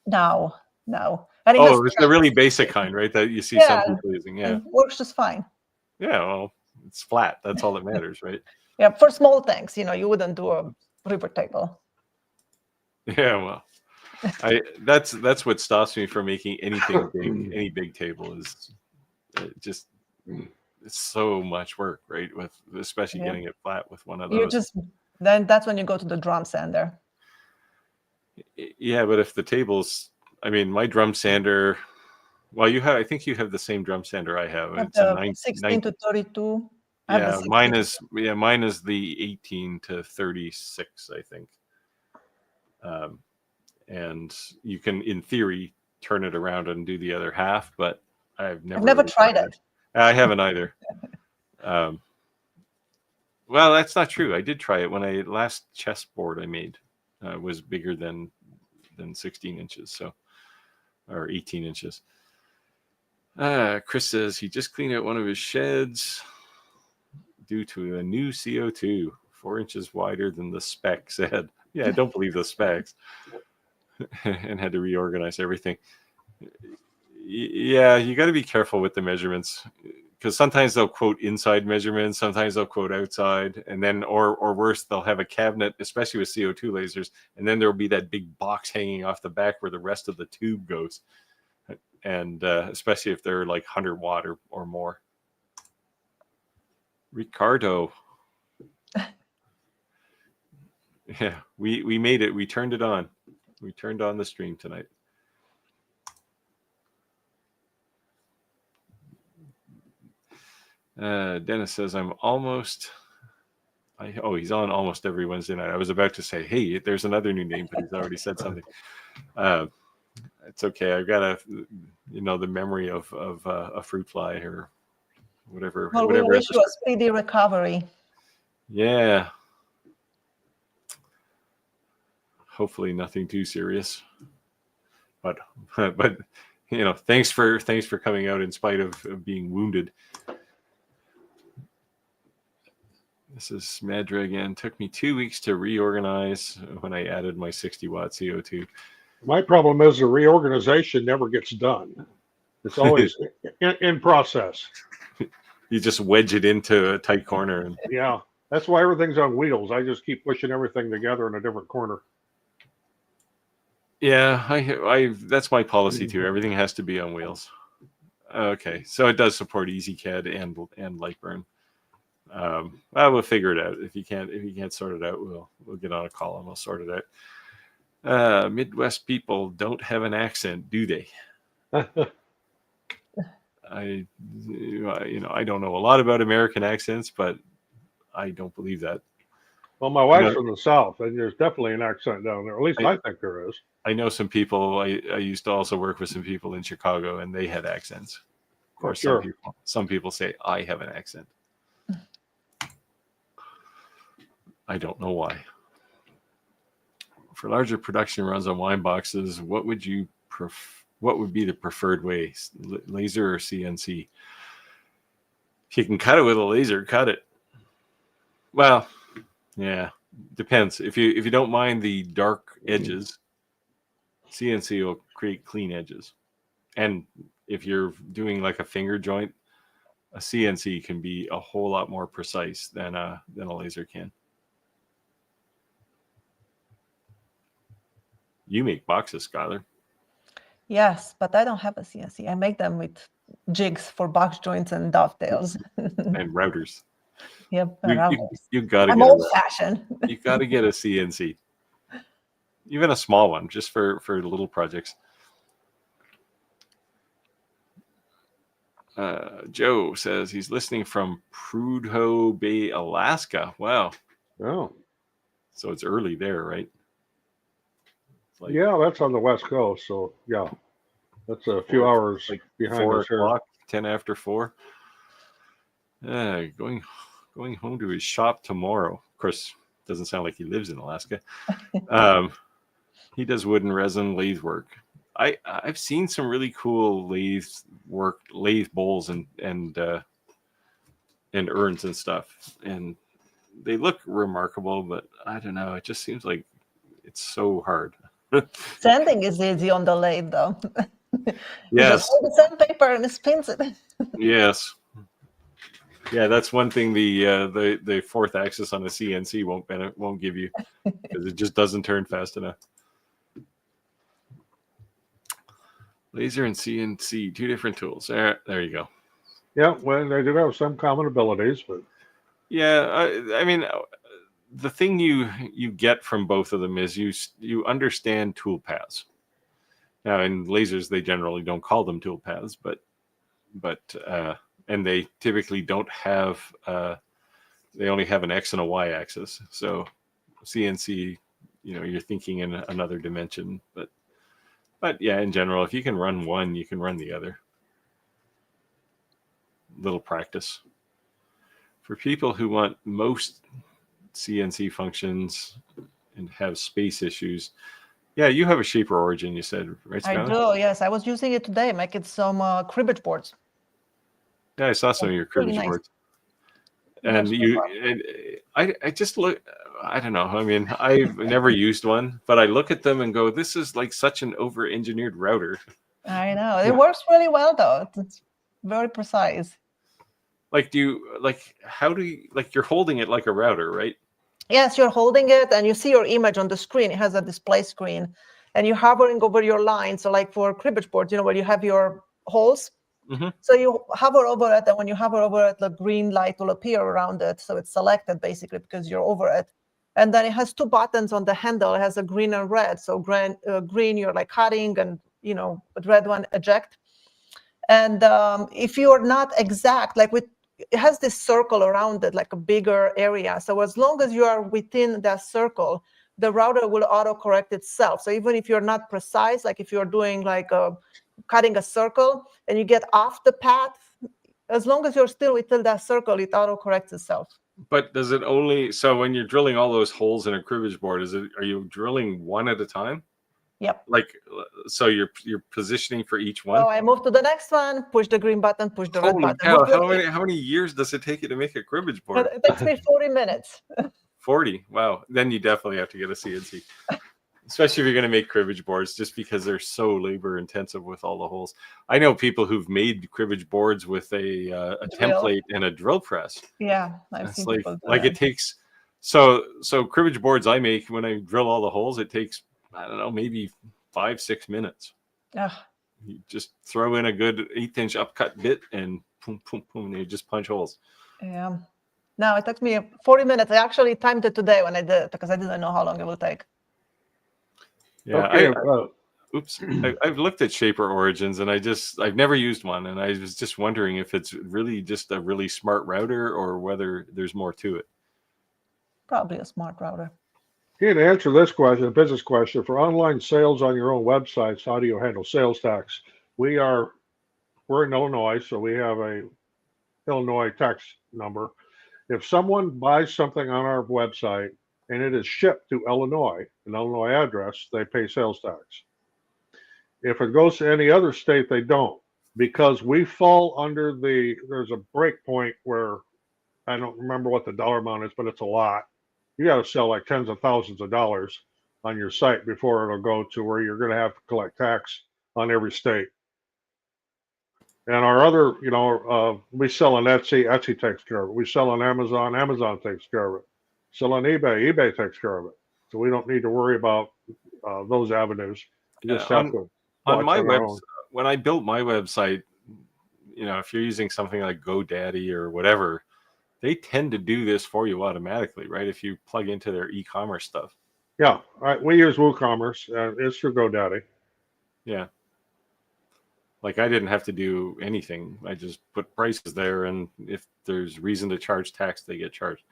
No. And Oh, it's the really basic kind, right? That you see some people using. Yeah, it works just fine. Yeah, well, it's flat. That's all that matters, right? Yeah, for small things, you wouldn't do a river table. Yeah, well, that's what stops me from making anything big. Any big table is just it's so much work, right? With especially getting it flat with one of those. Then that's when you go to the drum sander. Yeah, but if the table's, I mean, my drum sander. Well, I think you have the same drum sander I have. It's a 16 to 32. Yeah, mine is the 18 to 36, I think. And you can, in theory, turn it around and do the other half, but I've never really tried it. I haven't either. Well, that's not true. I did try it when last chessboard I made was bigger than 16 inches, so or 18 inches. Chris says he just cleaned out one of his sheds due to a new CO2, 4 inches wider than the spec said. Yeah, I don't believe the specs. And had to reorganize everything. Yeah, you got to be careful with the measurements, because sometimes they'll quote inside measurements, sometimes they'll quote outside, and then or worse, they'll have a cabinet, especially with CO2 lasers, and then there'll be that big box hanging off the back where the rest of the tube goes, and especially if they're like 100-watt or more. Ricardo. Yeah, we made it. We turned it on. We turned on the stream tonight. Dennis says I'm almost. He's on almost every Wednesday night. I was about to say, hey, there's another new name, but he's already said something. It's okay. I've got the memory of a fruit fly or whatever. Well, we wish you a speedy recovery. Yeah. Hopefully nothing too serious, but thanks for coming out in spite of being wounded. This is Madra again. Took me 2 weeks to reorganize when I added my 60-watt CO2. My problem is the reorganization never gets done. It's always in process. You just wedge it into a tight corner. And yeah, that's why everything's on wheels. I just keep pushing everything together in a different corner. Yeah, I that's my policy too. Everything has to be on wheels. Okay, so it does support EasyCAD and Lightburn. We'll figure it out. If you can't sort it out, we'll get on a call and we'll sort it out. Midwest people don't have an accent, do they? I don't know a lot about American accents, but I don't believe that. Well, my wife's from the South, and there's definitely an accent down there. At least I think there is. I know some people. I used to also work with some people in Chicago, and they had accents. Of course, some people say I have an accent. I don't know why. For larger production runs on wine boxes, what would you what would be the preferred way, laser or CNC? If you can cut it with a laser, cut it. Well, yeah, depends. If you don't mind the dark edges, CNC will create clean edges. And if you're doing like a finger joint, a CNC can be a whole lot more precise than a laser can. You make boxes, Skylar. Yes, but I don't have a CNC. I make them with jigs for box joints and dovetails. And routers. Yep, You gotta I'm get old-fashioned. you gotta get a CNC, even a small one, just for little projects. Joe says he's listening from Prudhoe Bay, Alaska. Wow. Oh. So it's early there, right? Like, yeah, that's on the West Coast. So, yeah, that's a few hours like behind 4 us here. o'clock, 10 after 4. Going home to his shop tomorrow. Of course, doesn't sound like he lives in Alaska. He does wood and resin lathe work. I've seen some really cool lathe bowls and urns and stuff, and they look remarkable. But I don't know. It just seems like it's so hard. Sanding is easy on the lathe, though. You Yes. just hold the sandpaper and it spins it. Yes. Yeah, that's one thing the fourth axis on a CNC won't give you, because it just doesn't turn fast enough. Laser and CNC, 2 different tools. There you go. Yeah, well, they do have some common abilities, but yeah, I mean, the thing you get from both of them is you understand tool paths. Now, in lasers, they generally don't call them tool paths, but and they typically don't have they only have an X and a Y axis. So CNC, you're thinking in another dimension, but yeah, in general, if you can run one, you can run the other. Little practice. For people who want most CNC functions and have space issues, yeah, you have a shaper origin, you said, right, Skylar? I do, yes. I was using it today, making some cribbage boards. Yeah, I saw some of your cribbage boards. And I just look, I don't know. I mean, I've never used one, but I look at them and go, this is like such an over-engineered router. I know. It works really well, though. It's very precise. Like, you're holding it like a router, right? Yes, you're holding it and you see your image on the screen. It has a display screen and you're hovering over your line. So like for cribbage boards, where you have your holes. Mm-hmm. So you hover over it, and when you hover over it, the green light will appear around it. So it's selected basically because you're over it. And then it has 2 buttons on the handle. It has a green and red. So green, you're like cutting, and with red one, eject. And if you're not exact, like it has this circle around it, like a bigger area. So as long as you are within that circle, the router will auto-correct itself. So even if you're not precise, like if you're doing like cutting a circle and you get off the path, as long as you're still within that circle, it auto-corrects itself. But does it only, so when you're drilling all those holes in a cribbage board, are you drilling one at a time? Yep. Like, so you're positioning for each one? Oh, I move to the next one, push the green button, push the red button. Cow, how many years does it take you to make a cribbage board? It takes me 40 minutes. 40? Wow. Then you definitely have to get a CNC. Especially if you're going to make cribbage boards, just because they're so labor intensive with all the holes. I know people who've made cribbage boards with a template and a drill press. Yeah, I've seen people do that. It takes, so cribbage boards I make, when I drill all the holes, it takes, I don't know, maybe 5-6 minutes. You just throw in a good 1/8-inch upcut bit and boom, boom, boom, and you just punch holes. Yeah. No, it took me 40 minutes. I actually timed it today when I did it because I didn't know how long it would take. Yeah, okay. I've looked at shaper origins, and I've never used one, and I was just wondering if it's really just a really smart router or whether there's more to it. Probably a smart router. Okay, to answer this question, a business question, for online sales on your own websites, how do you handle sales tax? We're in Illinois, so we have a Illinois tax number. If someone buys something on our website and it is shipped to Illinois, an Illinois address, they pay sales tax. If it goes to any other state, they don't, because we fall under there's a break point where I don't remember what the dollar amount is, but it's a lot. You got to sell like tens of thousands of dollars on your site before it'll go to where you're going to have to collect tax on every state. And our other, we sell on Etsy, Etsy takes care of it. We sell on Amazon, Amazon takes care of it. Sell on eBay, eBay takes care of it. So we don't need to worry about those avenues. You just have to on my web. When I built my website, if you're using something like GoDaddy or whatever, they tend to do this for you automatically, right? If you plug into their e-commerce stuff. Yeah, we use WooCommerce, and it's through GoDaddy. Yeah. Like I didn't have to do anything. I just put prices there, and if there's reason to charge tax, they get charged.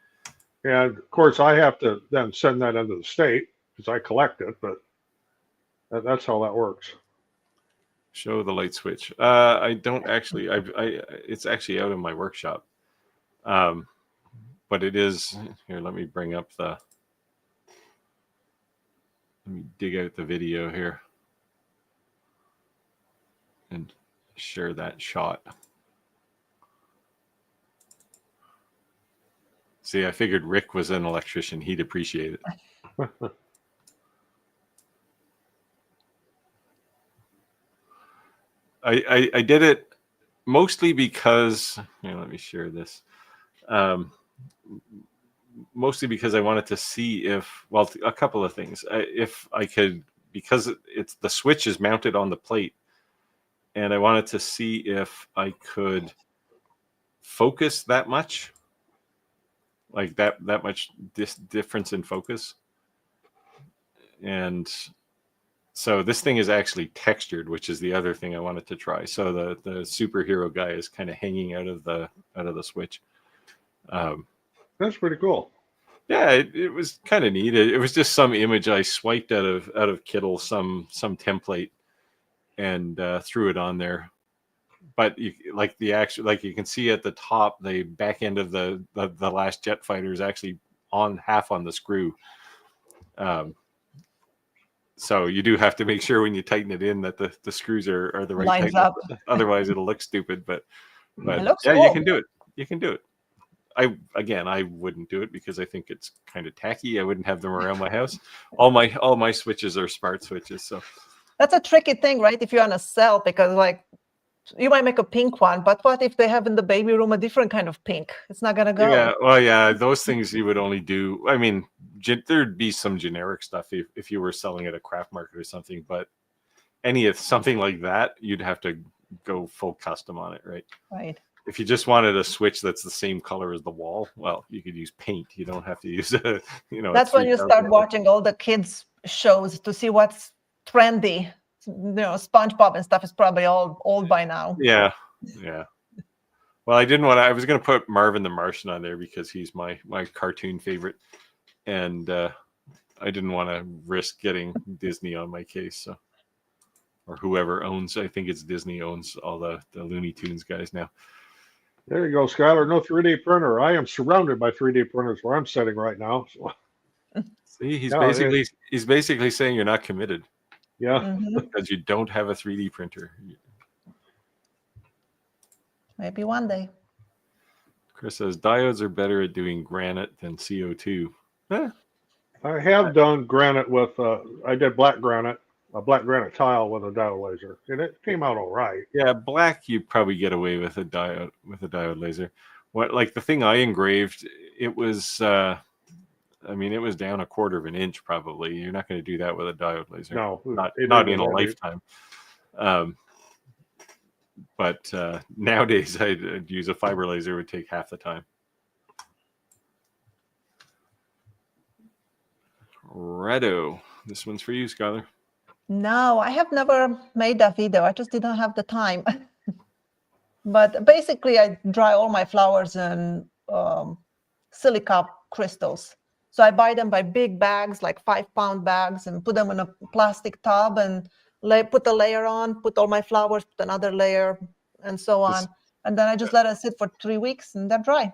And of course, I have to then send that into the state because I collect it, but that's how that works. Show the light switch. I don't actually. It's actually out in my workshop. But it is here. Let me bring up let me dig out the video here and share that shot. See, I figured Rick was an electrician. He'd appreciate it. I did it mostly because, let me share this. Mostly because I wanted to see if, a couple of things. If I could, because it's the switch is mounted on the plate, and I wanted to see if I could focus that much, like that much difference in focus. And so this thing is actually textured, which is the other thing I wanted to try. So the superhero guy is kind of hanging out of the switch. That's pretty cool. Yeah, it was kind of neat. It was just some image I swiped out of Kittle, some template, and threw it on there. But you can see at the top, the back end of the last jet fighter is actually half on the screw. So you do have to make sure when you tighten it in that the screws are the right Lines tight. up. Otherwise, it'll look stupid. But looks yeah, cool. you can do it. You can do it. I wouldn't do it because I think it's kind of tacky. I wouldn't have them around my house. All my switches are smart switches. So that's a tricky thing, right? If you're on a cell, because like you might make a pink one, but what if they have in the baby room a different kind of pink? It's not gonna go. yeah, well, yeah, those things you would only do. I mean, there'd be some generic stuff if you were selling at a craft market or something, but something like that, you'd have to go full custom on it, right? Right. If you just wanted a switch that's the same color as the wall, well, you could use paint. You don't have to use That's when you start watching all the kids shows to see what's trendy. SpongeBob and stuff is probably all old by now. Yeah. Well, I was going to put Marvin the Martian on there because he's my cartoon favorite, and I didn't want to risk getting Disney on my case, so, or whoever owns. I think it's Disney owns all the Looney Tunes guys now. There you go, Skylar. No 3D printer. I am surrounded by 3D printers where I'm sitting right now. So. See, he's basically saying you're not committed. Yeah. Because you don't have a 3D printer. Maybe one day. Chris says diodes are better at doing granite than CO2. I have done granite with. I did black granite tile with a diode laser, and it came out all right. Yeah, black you probably get away with a diode laser. Like the thing I engraved, it was it was down 1/4 of an inch probably. You're not going to do that with a diode laser. No, not in a lifetime. But nowadays I'd use a fiber laser. It would take half the time. Redo. This one's for you, Skylar. No, I have never made a video. I just didn't have the time. But basically, I dry all my flowers in silica crystals. So I buy them by big bags, like 5-pound bags, and put them in a plastic tub and put a layer on, put all my flowers, put another layer, and so on. And then I just let it sit for 3 weeks, and they're dry.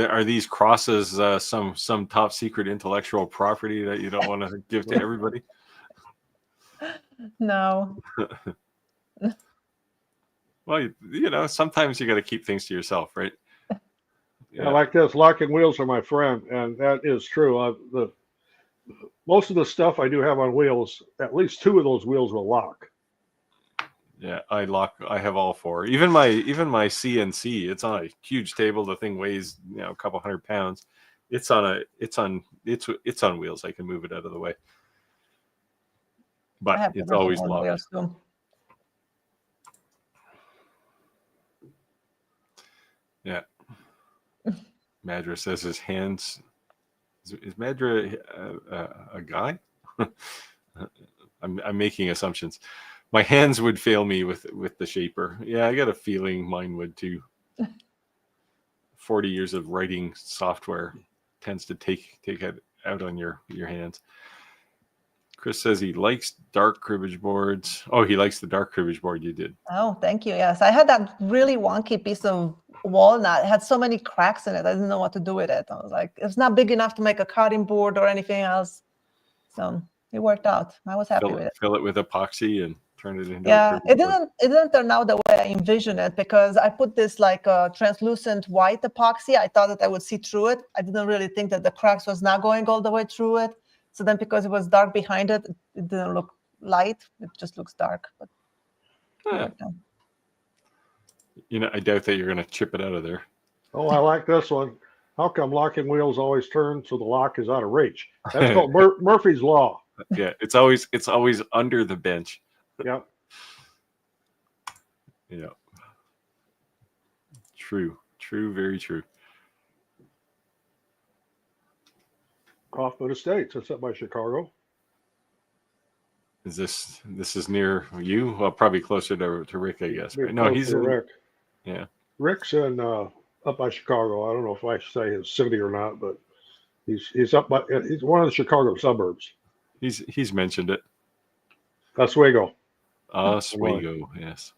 Are these crosses some top secret intellectual property that you don't want to give to everybody? No. Well, sometimes you got to keep things to yourself, right? I like this. Locking wheels are my friend, and that is true. Most of the stuff I do have on wheels, at least 2 of those wheels will lock. Yeah, I have all 4. Even my CNC, it's on a huge table. The thing weighs, a couple 100 pounds. It's on wheels. I can move it out of the way. I But have it's everything always on locked. wheels too. Yeah. Madra says his hands. Is Madra a guy? I'm making assumptions. My hands would fail me with the shaper. Yeah, I got a feeling mine would too. 40 years of writing software tends to take it out on your hands. Chris says he likes dark cribbage boards. Oh, he likes the dark cribbage board you did. Oh, thank you. Yes, I had that really wonky piece of walnut. It had so many cracks in it. I didn't know what to do with it. I was like, it's not big enough to make a cutting board or anything else. So it worked out. I was happy with it. Fill it with epoxy and turn it into Yeah, a cribbage board. it didn't turn out the way I envisioned it, because I put this like translucent white epoxy. I thought that I would see through it. I didn't really think that the cracks was not going all the way through it. So then, because it was dark behind it, it didn't look light. It just looks dark. But it worked out. I doubt that you're going to chip it out of there. Oh, I like this one. How come locking wheels always turn so the lock is out of reach? That's called Murphy's Law. Yeah, it's always under the bench. Yep. Yeah. True, very true. Kaufman Estates. That's up by Chicago. Is this is near you? Well, probably closer to Rick, I guess. Right? No, Close he's to in Rick. Yeah. Rick's in up by Chicago. I don't know if I should say his city or not, but he's up by he's one of the Chicago suburbs. He's mentioned it. Oswego. Oswego, yes.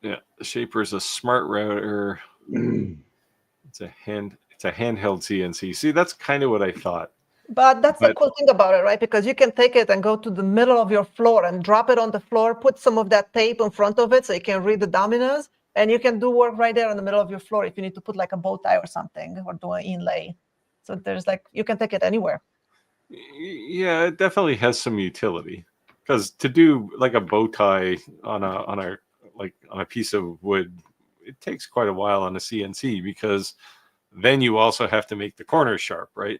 Yeah, the shaper is a smart router. It's a handheld CNC. See, that's kind of what I thought. But that's the cool thing about it, right? Because you can take it and go to the middle of your floor and drop it on the floor, put some of that tape in front of it so you can read the dominoes, and you can do work right there in the middle of your floor if you need to put like a bow tie or something, or do an inlay. So there's you can take it anywhere. Yeah, it definitely has some utility, because to do like a bow tie on a piece of wood, it takes quite a while on a CNC, because then you also have to make the corners sharp, right?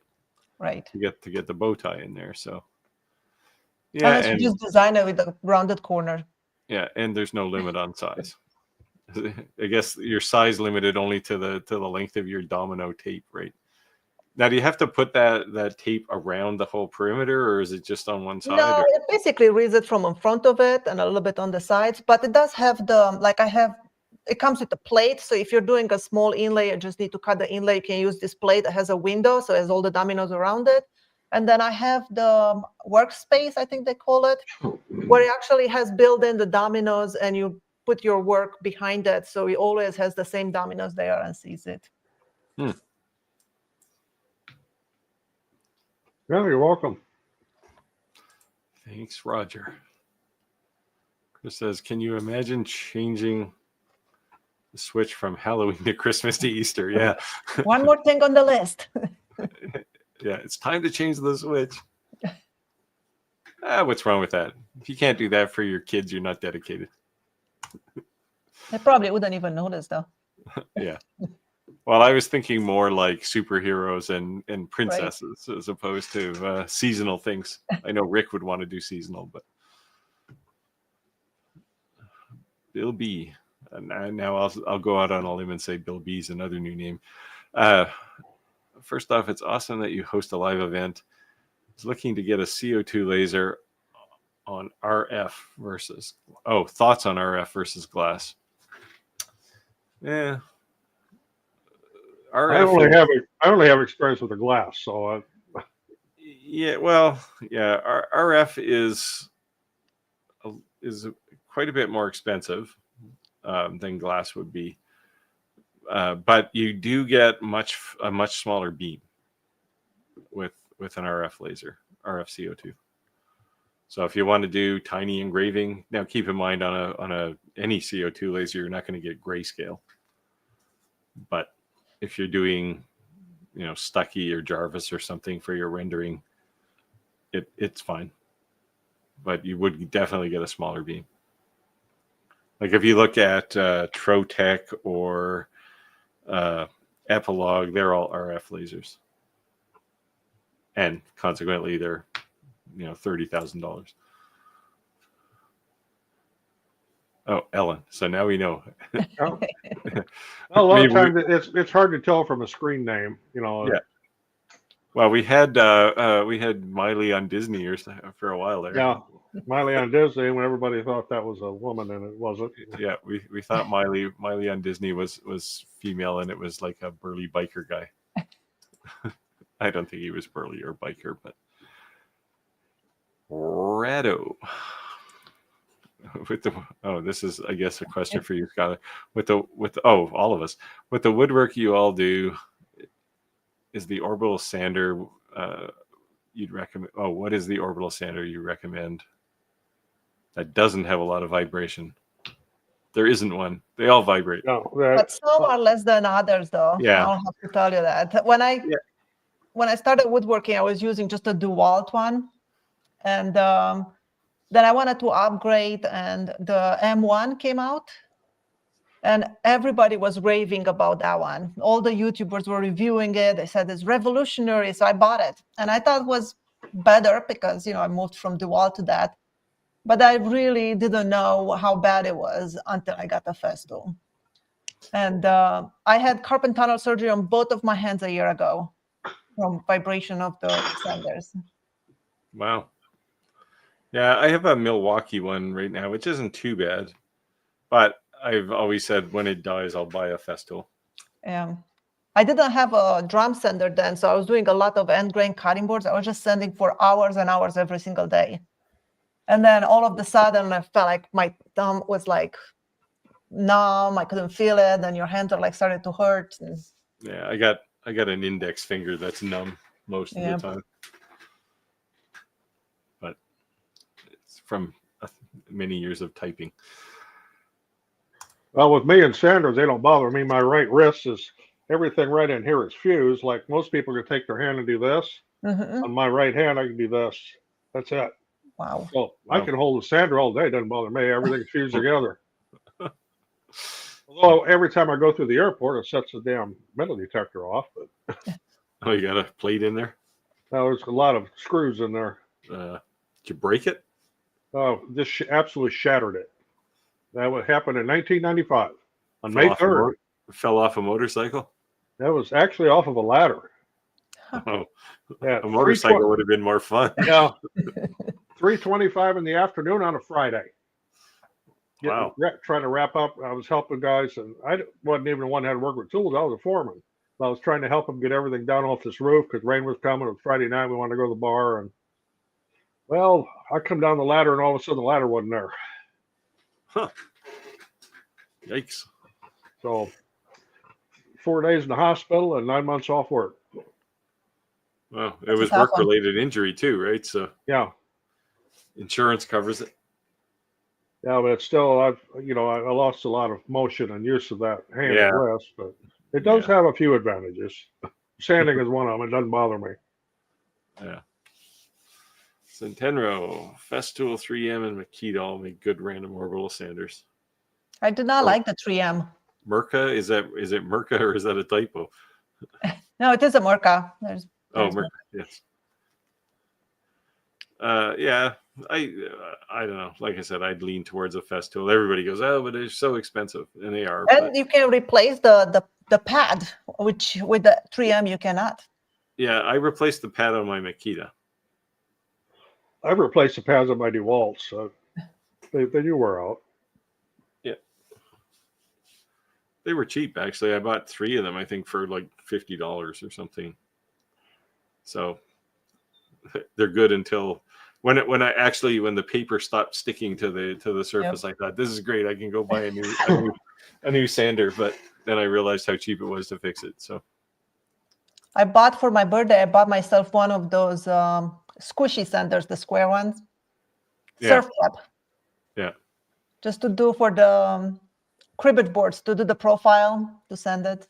Right. To get the bow tie in there. So yeah, unless you just design it with a rounded corner. Yeah, and there's no limit on size. I guess your size limited only to the length of your domino tape, right? Now, do you have to put that tape around the whole perimeter, or is it just on one side? No, it basically reads it from in front of it and a little bit on the sides, but it does have it comes with a plate. So if you're doing a small inlay, you just need to cut the inlay. You can use this plate that has a window, so it has all the dominoes around it. And then I have the workspace, I think they call it, where it actually has built in the dominoes, and you put your work behind it, so it always has the same dominoes there and sees it. Yeah, you're welcome. Thanks, Roger. Chris says, can you imagine changing the switch from Halloween to Christmas to Easter? Yeah. One more thing on the list. Yeah, it's time to change the switch. What's wrong with that? If you can't do that for your kids, you're not dedicated. They probably wouldn't even notice, though. Yeah. Well, I was thinking more like superheroes and princesses, right, as opposed to seasonal things. I know Rick would want to do seasonal, but Bill B. Now I'll go out on a limb and say Bill B's another new name. First off, it's awesome that you host a live event. I was looking to get a CO2 laser on RF versus thoughts on RF versus glass. Yeah. RF I only have experience with the glass, so RF is quite a bit more expensive than glass would be, but you do get a much smaller beam with an RF laser, RF CO2. So if you want to do tiny engraving, now keep in mind on any CO2 laser, you're not going to get grayscale. But if you're doing, Stucky or Jarvis or something for your rendering, it's fine. But you would definitely get a smaller beam. Like if you look at Trotec or Epilogue, they're all RF lasers, and consequently, they're $30,000. Oh, Ellen. So now we know. Oh. A lot of Maybe times it's hard to tell from a screen name. Yeah. Well, we had Miley on Disney for a while there. Yeah, Miley on Disney, when everybody thought that was a woman and it wasn't. Yeah, we thought Miley on Disney was female, and it was like a burly biker guy. I don't think he was burly or biker, but Rado. This is, I guess, a question for you, Skylar. All of us, with the woodwork you all do, is the Orbital Sander you'd recommend? Oh, what is the Orbital Sander you recommend that doesn't have a lot of vibration? There isn't one. They all vibrate. No, but some are less than others, though. Yeah. I'll have to tell you that. When I started woodworking, I was using just a DeWalt one, and then I wanted to upgrade, and the M1 came out, and everybody was raving about that one. All the YouTubers were reviewing it. They said it's revolutionary, so I bought it. And I thought it was better because, I moved from DeWalt to that. But I really didn't know how bad it was until I got the Festool. And I had carpal tunnel surgery on both of my hands a year ago from vibration of the sanders. Wow. Yeah, I have a Milwaukee one right now, which isn't too bad. But I've always said when it dies, I'll buy a Festool. I didn't have a drum sander then, so I was doing a lot of end grain cutting boards. I was just sanding for hours and hours every single day. And then all of a sudden, I felt like my thumb was like numb. I couldn't feel it. Then your hands are like started to hurt. Yeah, I got an index finger that's numb most of the time. But it's from many years of typing. Well, with me and Sanders, they don't bother me. My right wrist is, everything right in here is fused. Like most people can take their hand and do this. Mm-hmm. On my right hand, I can do this. That's it. Wow. So I can hold the sander all day. It doesn't bother me. Everything's fused together. Although every time I go through the airport, it sets the damn metal detector off. But oh, you got a plate in there? Now there's a lot of screws in there. Did you break it? Oh, just absolutely shattered it. That would happen in 1995 on May 3rd. Fell off a motorcycle? That was actually off of a ladder. Oh, yeah, a motorcycle would have been more fun. Yeah, 3:25 in the afternoon on a Friday. Wow. Trying to wrap up. I was helping guys, and I wasn't even the one that had to work with tools. I was a foreman. I was trying to help them get everything down off this roof because rain was coming. It was Friday night. We wanted to go to the bar, and well, I come down the ladder, and all of a sudden the ladder wasn't there. Huh. Yikes. So 4 days in the hospital and 9 months off work. Well, it was work-related injury too, right? So yeah, insurance covers it. Yeah, but it's still, I lost a lot of motion and use of that hand and wrist, but it does have a few advantages. Sanding is one of them. It doesn't bother me. Yeah. Centenro, Festool, 3M, and Makita all make good random orbital sanders. I did not like the 3M. Mirka? Is it Mirka or is that a typo? No, it is a Mirka. There's Mirka, yes. Yeah, I don't know. Like I said, I'd lean towards a Festool. Everybody goes, oh, but they're so expensive, and they are. And you can replace the pad, which with the 3M you cannot. Yeah, I replaced the pad on my Makita. I've replaced the pads on my DeWalt, so they do wear out. Yeah. They were cheap, actually. I bought 3 of them, I think, for like $50 or something. So they're good until when the paper stopped sticking to the surface. Yep. I thought, this is great. I can go buy a new sander, but then I realized how cheap it was to fix it. So I bought for my birthday. I bought myself one of those squishy sanders, the square ones. surf club. Yeah. Just to do for the cribbage boards, to do the profile, to send it.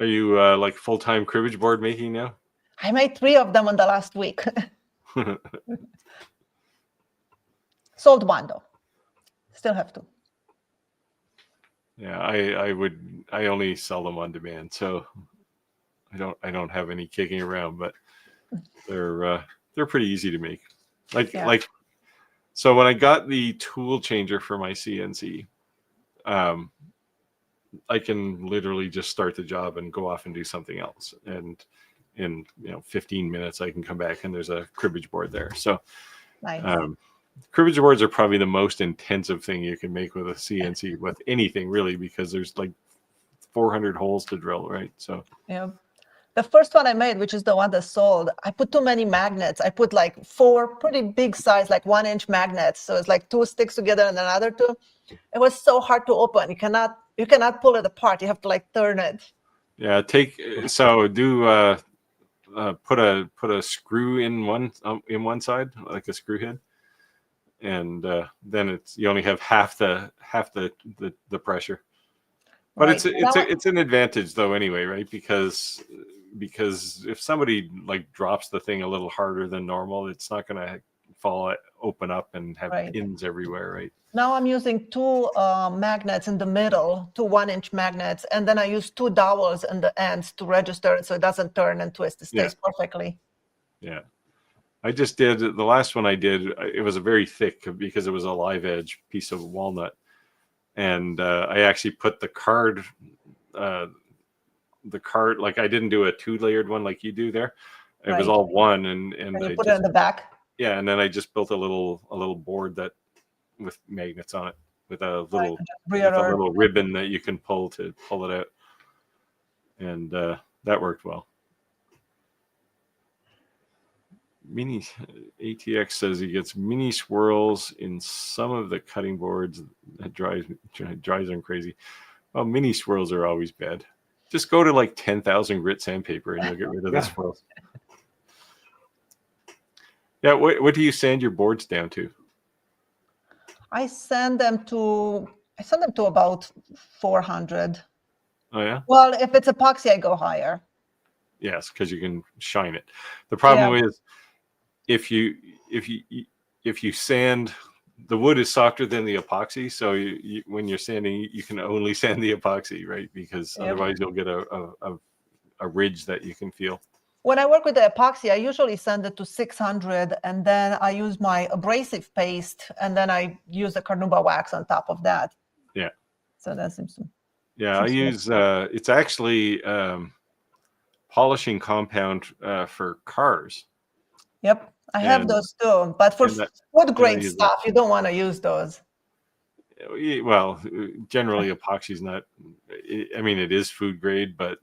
Are you like full-time cribbage board making now? I made 3 of them in the last week. Sold one though. Still have to. Yeah, I only sell them on demand, so I don't have any kicking around, but they're pretty easy to make. Like so when I got the tool changer for my CNC, I can literally just start the job and go off and do something else, and in 15 minutes I can come back and there's a cribbage board there. So nice. Cribbage boards are probably the most intensive thing you can make with a CNC, with anything really, because there's like 400 holes to drill, right? So yeah. The first one I made, which is the one that sold, I put too many magnets. I put like 4 pretty big size, like 1-inch magnets. So it's like 2 sticks together and another 2. It was so hard to open. You cannot pull it apart. You have to like turn it. Yeah, put a screw in one side, like a screw head, and then you only have half the pressure. But right. it's an advantage though anyway, right? Because if somebody like drops the thing a little harder than normal, it's not going to open up and have pins everywhere, right? Now I'm using 2 magnets in the middle, 2 1-inch magnets, and then I use 2 dowels in the ends to register it so it doesn't turn and twist. It stays perfectly. Yeah. I just did the last one I did. It was a very thick because it was a live edge piece of walnut, and I actually put the card like I didn't do a 2-layered one like you do there. It was all one, and you put it in the back. Yeah, and then I just built a little board that with magnets on it with a little ribbon that you can pull it out, and that worked well. Mini ATX says he gets mini swirls in some of the cutting boards. That drives him crazy. Well, mini swirls are always bad. Just go to like 10,000 grit sandpaper and you'll get rid of the swirls. Yeah, what do you sand your boards down to? I send them to about 400. Oh yeah. Well, if it's epoxy, I go higher. Yes, because you can shine it. The problem is if you sand, the wood is softer than the epoxy, so when you're sanding, you can only sand the epoxy, right? Because otherwise you'll get a ridge that you can feel. When I work with the epoxy, I usually send it to 600, and then I use my abrasive paste, and then I use the carnauba wax on top of that. Yeah. So that seems to. Yeah, I use it's actually polishing compound for cars. Yep, I have those too, but for food grade stuff, you don't want to use those. Well, generally epoxy is not. I mean, it is food grade, but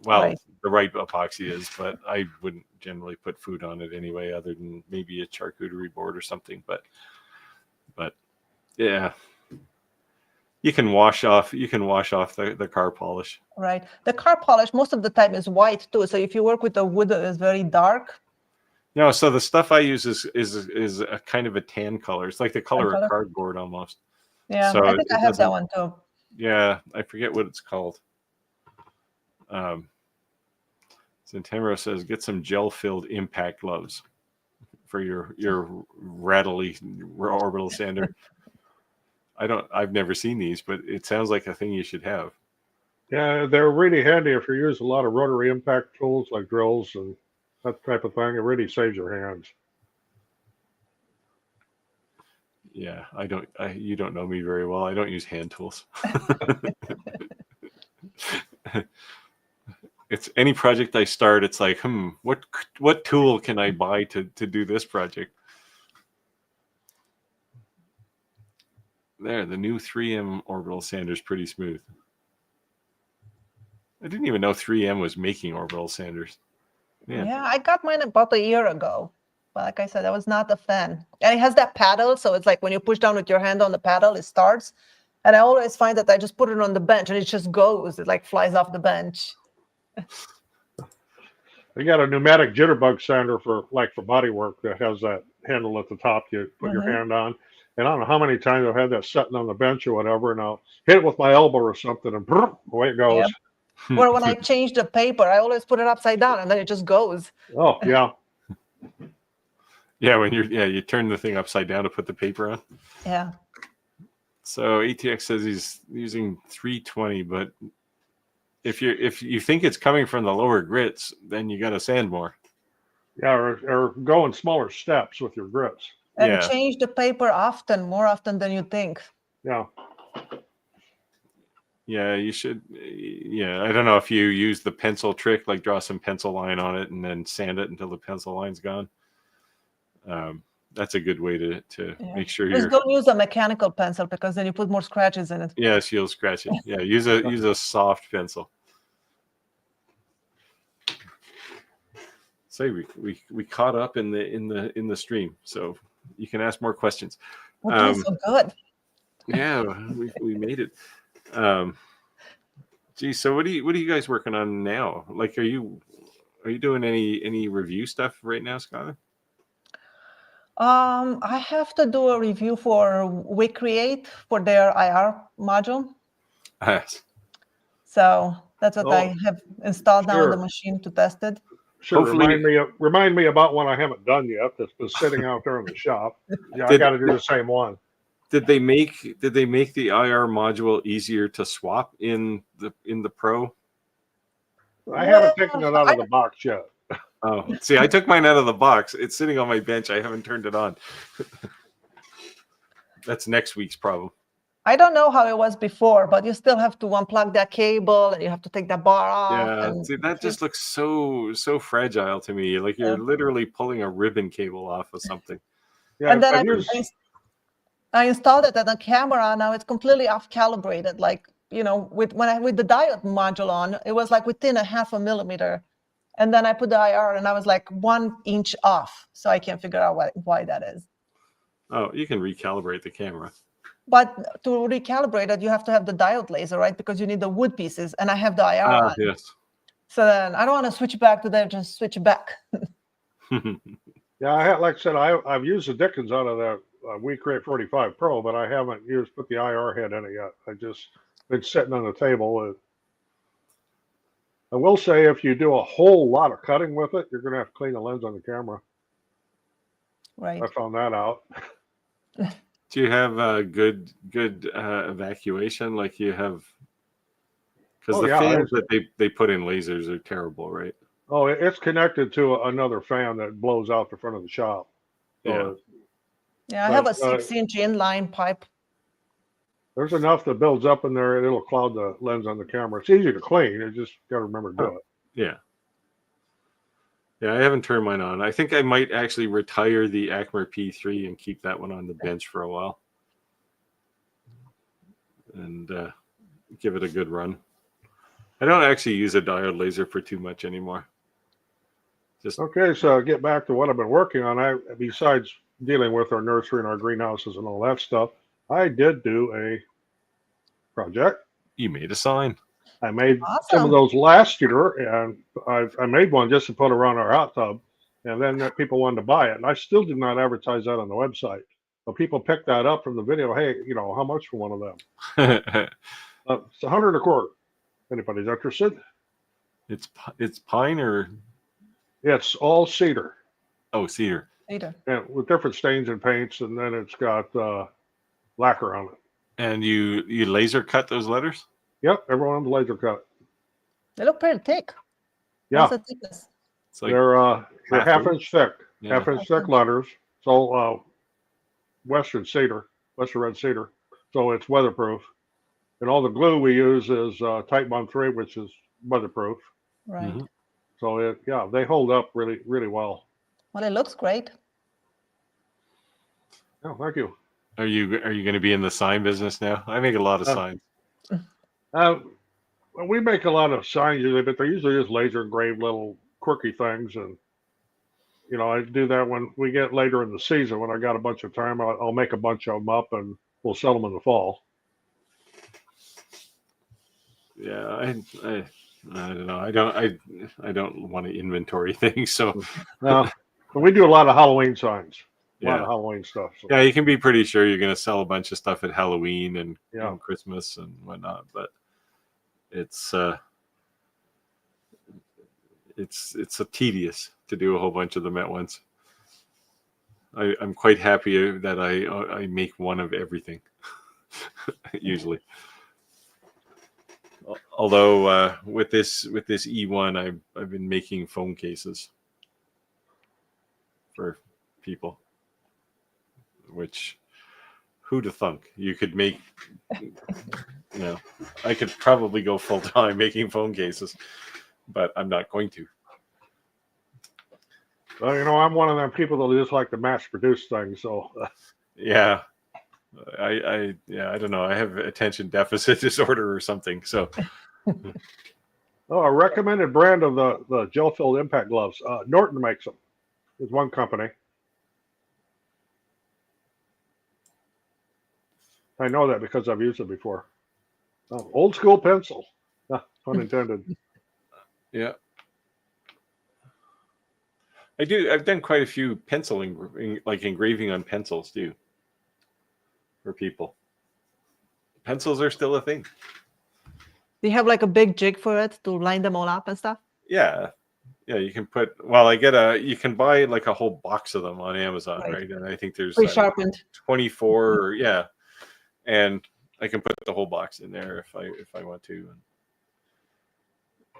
the right epoxy is. But I wouldn't generally put food on it anyway, other than maybe a charcuterie board or something. But yeah. You can wash off the car polish. Right. The car polish most of the time is white too. So if you work with a wood that is very dark. No, so the stuff I use is a kind of a tan color. It's like the color of cardboard almost. Yeah, so I think I have that one too. Yeah, I forget what it's called. Centemero says get some gel-filled impact gloves for your rattly orbital sander. I've never seen these, but it sounds like a thing you should have. Yeah, they're really handy if you use a lot of rotary impact tools like drills and that type of thing. It really saves your hands. Yeah, you don't know me very well. I don't use hand tools. It's any project I start, it's like, what tool can I buy to do this project? There, the new 3M orbital sander is pretty smooth. I didn't even know 3M was making orbital sanders. Yeah, I got mine about a year ago. But like I said, I was not a fan. And it has that paddle, so it's like when you push down with your hand on the paddle, it starts. And I always find that I just put it on the bench and it just goes. It like flies off the bench. They got a pneumatic jitterbug sander for body work that has that handle at the top you put your hand on. And I don't know how many times I've had that sitting on the bench or whatever, and I'll hit it with my elbow or something, and away it goes. Yep. Or when I change the paper, I always put it upside down, and then it just goes. Oh yeah. Yeah, when you turn the thing upside down to put the paper on. Yeah. So ATX says he's using 320, but if you think it's coming from the lower grits, then you got to sand more. Yeah, or go in smaller steps with your grits. And change the paper more often than you think. Yeah. Yeah, you should. Yeah, I don't know if you use the pencil trick, like draw some pencil line on it and then sand it until the pencil line's gone. That's a good way to make sure Just don't use a mechanical pencil, because then you put more scratches in it. Yes, you'll scratch it. Yeah, use a soft pencil. Say we caught up in the stream, so you can ask more questions. We're doing so good. Yeah, we made it. Geez, so what are you guys working on now? Like, are you doing any review stuff right now, Skylar? I have to do a review for WeCreate for their IR module. Yes. So that's what I have installed now on the machine to test it. Sure. Remind me about one I haven't done yet that's been sitting out there in the shop. Yeah, I got to do the same one. Did they make the IR module easier to swap in the Pro? I haven't taken it out of the box yet. Oh, see, I took mine out of the box. It's sitting on my bench. I haven't turned it on. That's next week's problem. I don't know how it was before, but you still have to unplug that cable and you have to take that bar off. Yeah, see, that just looks so fragile to me. Like you're literally pulling a ribbon cable off of something. Yeah, and then I installed it on the camera. Now it's completely off calibrated. Like, with the diode module on, it was like within a 0.5 millimeter. And then I put the IR and I was like 1 inch off. So I can't figure out why that is. Oh, you can recalibrate the camera. But to recalibrate it, you have to have the diode laser, right? Because you need the wood pieces, and I have the IR on. Yes. So then I don't want to switch back to that, just switch back. Yeah, like I said, I've used the Dickens out of that WeCreate 45 Pro, but I haven't put the IR head in it yet. I just been sitting on the table. I will say, if you do a whole lot of cutting with it, you're going to have to clean the lens on the camera. Right. I found that out. Do you have good evacuation? Like you have, because fans that they put in lasers are terrible, right? Oh, it's connected to another fan that blows out the front of the shop. So I have a 6-inch inline pipe. There's enough that builds up in there, and it'll cloud the lens on the camera. It's easy to clean. You just got to remember to do it. Yeah. Yeah, I haven't turned mine on. I think I might actually retire the Acmer P3 and keep that one on the bench for a while. And give it a good run. I don't actually use a diode laser for too much anymore. Okay, so get back to what I've been working on. Besides dealing with our nursery and our greenhouses and all that stuff, I did do a project. You made a sign. I made some of those last year, and I made one just to put around our hot tub, and then people wanted to buy it. And I still did not advertise that on the website. But people picked that up from the video. Hey, how much for one of them? It's $100 a quart. Anybody's interested? It's pine or? It's all cedar. Oh, cedar. Cedar. And with different stains and paints, and then it's got lacquer on it. And you laser cut those letters? Yep, everyone's laser cut. They look pretty thick. Yeah. What's the thickness? Like they're half-inch thick. Yeah. Half-inch thick letters. So Western red cedar. So it's weatherproof. And all the glue we use is Type Bond 3, which is weatherproof. Right. Mm-hmm. So they hold up really, really well. Well, it looks great. Oh, thank you. Are you going to be in the sign business now? I make a lot of signs. We make a lot of signs usually, but they're usually just laser engraved little quirky things. And, I do that when we get later in the season. When I got a bunch of time, I'll make a bunch of them up and we'll sell them in the fall. Yeah, I don't know. I don't want to inventory things. So Well, we do a lot of Halloween signs, a lot yeah, of Halloween stuff. So, yeah, you can be pretty sure you're going to sell a bunch of stuff at Halloween and, Yeah. and Christmas and whatnot. But it's a tedious to do a whole bunch of them at once. I'm quite happy that I make one of everything usually. Although with this E1, I've been making phone cases for people, which who'd have thunk you could make. You know, I could probably go full time making phone cases, but I'm not going to. well, I'm one of them people that just like to mass produce things. So, Yeah. I don't know. I have attention deficit disorder or something. So a recommended brand of the gel-filled impact gloves. Norton makes them. There's one company. I know that because I've used it before. Old school pencil. Pun intended. yeah, I do. I've done quite a few penciling, like engraving on pencils too, for people. Pencils are still a thing. Do you have like a big jig for it to line them all up and stuff? Yeah. You can put. Well, you can buy like a whole box of them on Amazon, right? And I think there's Pre-sharpened. 24. Yeah, and I can put the whole box in there if I want to.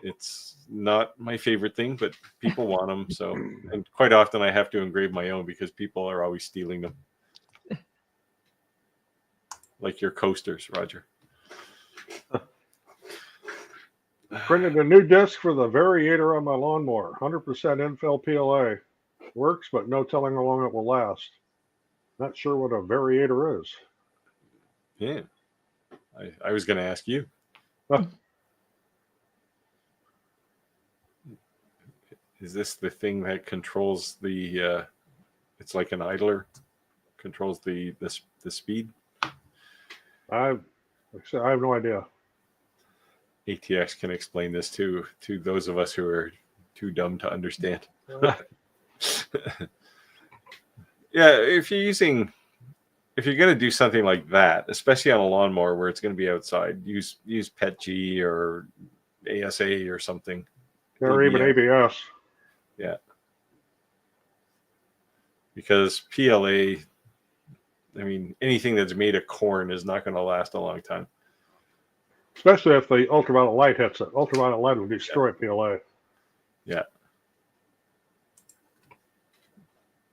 It's not my favorite thing, but people want them. So, and quite often I have to engrave my own because people are always stealing them. Like your coasters, Roger. Printed a new disc for the variator on my lawnmower. 100% infill PLA. Works, but no telling how long it will last. Not sure what a variator is. Yeah. I was going to ask you. Is this the thing that controls the it's like an idler, controls the speed? I have no idea. ATX can explain this to those of us who are too dumb to understand. Yeah, if you're going to do something like that, especially on a lawnmower where it's going to be outside, use PETG or ASA or something. Or even ABS. Yeah. Because PLA, I mean, anything that's made of corn is not going to last a long time. Especially if the ultraviolet light hits it. Ultraviolet light will destroy PLA. Yeah.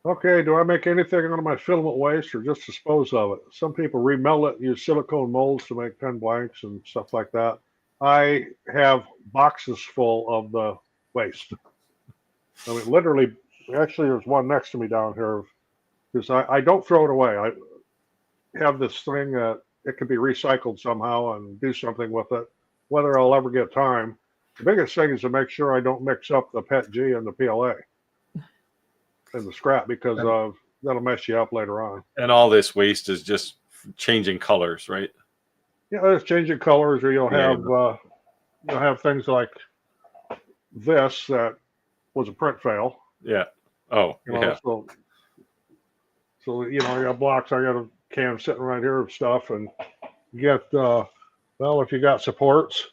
Okay, do I make anything out of my filament waste or just dispose of it? Some people remelt it, use silicone molds to make pen blanks and stuff like that. I have boxes full of the waste. I mean, literally, actually, there's one next to me down here. Because I don't throw it away. I have this thing that it can be recycled somehow and do something with it. Whether I'll ever get time. The biggest thing is to make sure I don't mix up the PETG and the PLA and the scrap because that'll mess you up later on. And all this waste is just changing colors, right? Yeah, it's changing colors, or you'll have things like this that was a print fail. Yeah. Oh, yeah. So I got blocks. I got a can sitting right here of stuff, and you get if you got supports,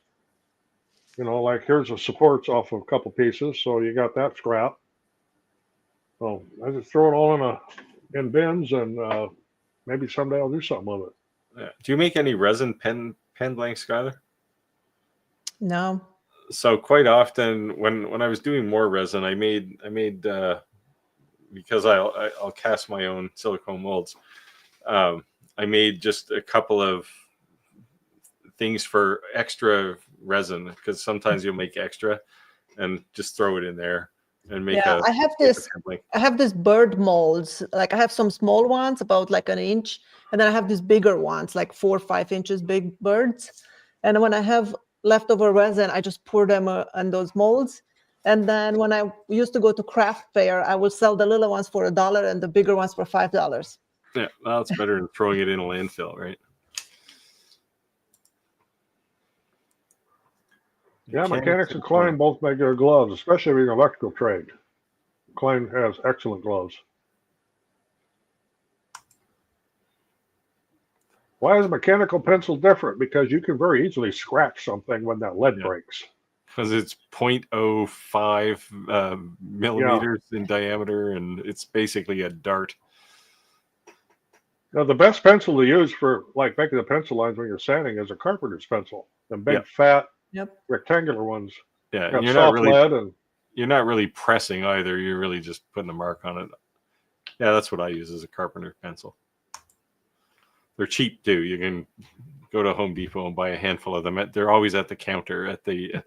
like here's the supports off of a couple pieces, so you got that scrap. So I just throw it all in bins, and maybe someday I'll do something with it. Yeah. Do you make any resin pen blanks, Skylar? No. So quite often when I was doing more resin, I made because I'll cast my own silicone molds. I made just a couple of things for extra resin because sometimes you'll make extra and just throw it in there and make I have this bird molds. Like I have some small ones about like an inch, and then I have these bigger ones like 4 or 5 inches big birds. And when I have leftover resin, I just pour them on those molds. And then when I used to go to craft fair, I would sell the little ones for $1 and the bigger ones for $5. Yeah, well, it's better than throwing it in a landfill, right? Yeah, Mechanics and Klein both make good gloves, especially if you're in electrical trade. Klein has excellent gloves. Why is a mechanical pencil different? Because you can very easily scratch something when that lead breaks. Because it's 0.05 millimeters in diameter, and it's basically a dart. Now, the best pencil to use for like making the pencil lines when you're sanding is a carpenter's pencil. The big, fat, rectangular ones. Yeah, got and you're soft lead and you're not really pressing either. You're really just putting a mark on it. Yeah, that's what I use as a carpenter pencil. They're cheap too. You can go to Home Depot and buy a handful of them. They're always at the counter at the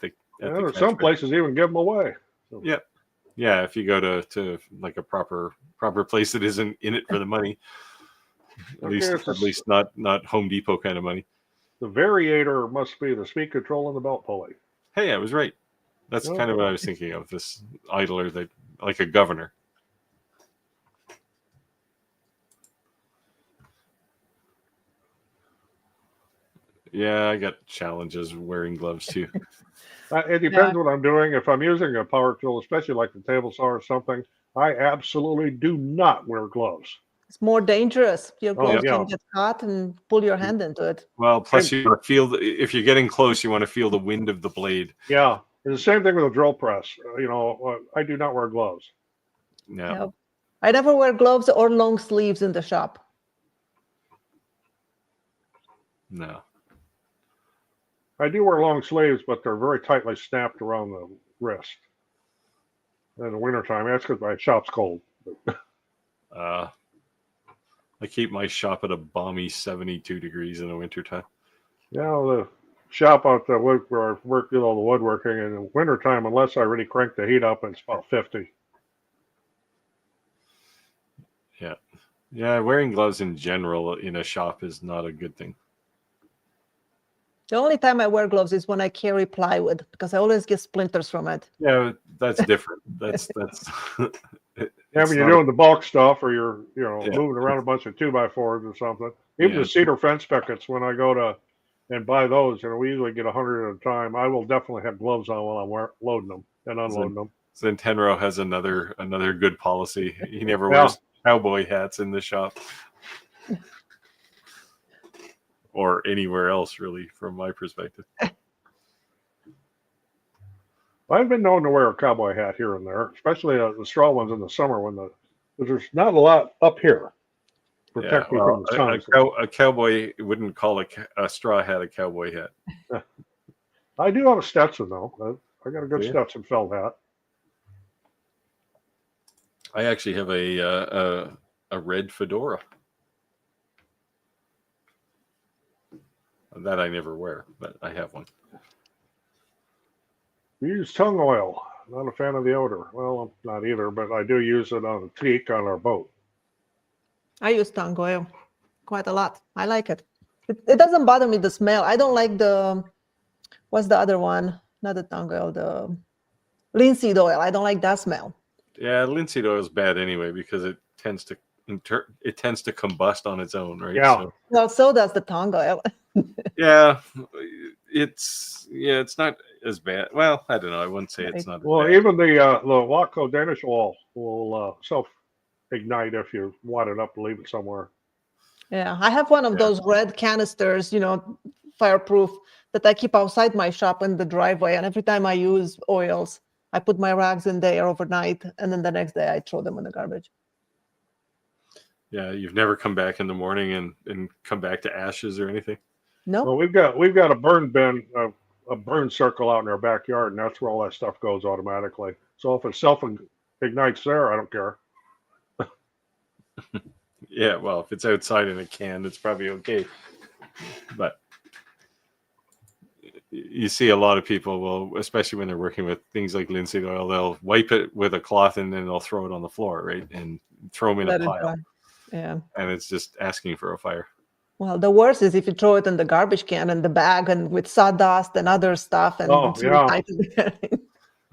some places even give them away. So. Yeah. If you go to like a proper place that isn't in it for the money, at least not Home Depot kind of money. The variator must be the speed control and the belt pulley. Hey, I was right. That's kind of what I was thinking of. This idler, that like a governor. Yeah, I got challenges wearing gloves too. It depends what I'm doing. If I'm using a power tool, especially like the table saw or something, I absolutely do not wear gloves. It's more dangerous. Your gloves can get caught and pull your hand into it. Well, plus you want to feel if you're getting close, you want to feel the wind of the blade. Yeah, it's the same thing with a drill press. I do not wear gloves. No, I never wear gloves or long sleeves in the shop. No. I do wear long sleeves, but they're very tightly snapped around the wrist. In the wintertime, that's because my shop's cold. I keep my shop at a balmy 72 degrees in the wintertime. The shop out there where I work, all the woodworking, in the wintertime, unless I really crank the heat up, it's about 50. Yeah, wearing gloves in general in a shop is not a good thing. The only time I wear gloves is when I carry plywood, because I always get splinters from it. Yeah, that's different. That's when you're doing the bulk stuff, or you're moving around a bunch of 2x4s or something. Even the cedar fence pickets, when I go to and buy those, we usually get 100 at a time. I will definitely have gloves on while I'm loading them and unloading them. Zentenro has another good policy. He never wears cowboy hats in the shop. Or anywhere else, really, from my perspective. I've been known to wear a cowboy hat here and there, especially the straw ones in the summer because there's not a lot up here to protect me from the sun. A cowboy wouldn't call a straw hat a cowboy hat. I do have a Stetson, though. I got a good Stetson felt hat. I actually have a red fedora. That I never wear, but I have one. We use tongue oil. Not a fan of the odor. Well, I'm not either, but I do use it on a teak on our boat. I use tongue oil quite a lot. I like it. It doesn't bother me, the smell. I don't like what's the other one? Not the tongue oil, the linseed oil. I don't like that smell. Yeah, linseed oil is bad anyway because it tends to combust on its own, right? Yeah. Well, so does the tongue oil. It's not as bad. Well, I don't know. I wouldn't say it's not. Well, as bad. even the Watco Danish oil will self-ignite if you wad it up and leave it somewhere. Yeah, I have one of those red canisters, fireproof, that I keep outside my shop in the driveway. And every time I use oils, I put my rags in there overnight, and then the next day I throw them in the garbage. Yeah, you've never come back in the morning and come back to ashes or anything? No. Well, we've got a burn bin, a burn circle out in our backyard, and that's where all that stuff goes automatically. So if it self-ignites there, I don't care. Yeah, well, if it's outside in a can, it's probably okay. But you see a lot of people will, especially when they're working with things like linseed oil, they'll wipe it with a cloth and then they'll throw it on the floor, right? And throw them in a pile. Yeah. And it's just asking for a fire. Well, the worst is if you throw it in the garbage can in the bag and with sawdust and other stuff. And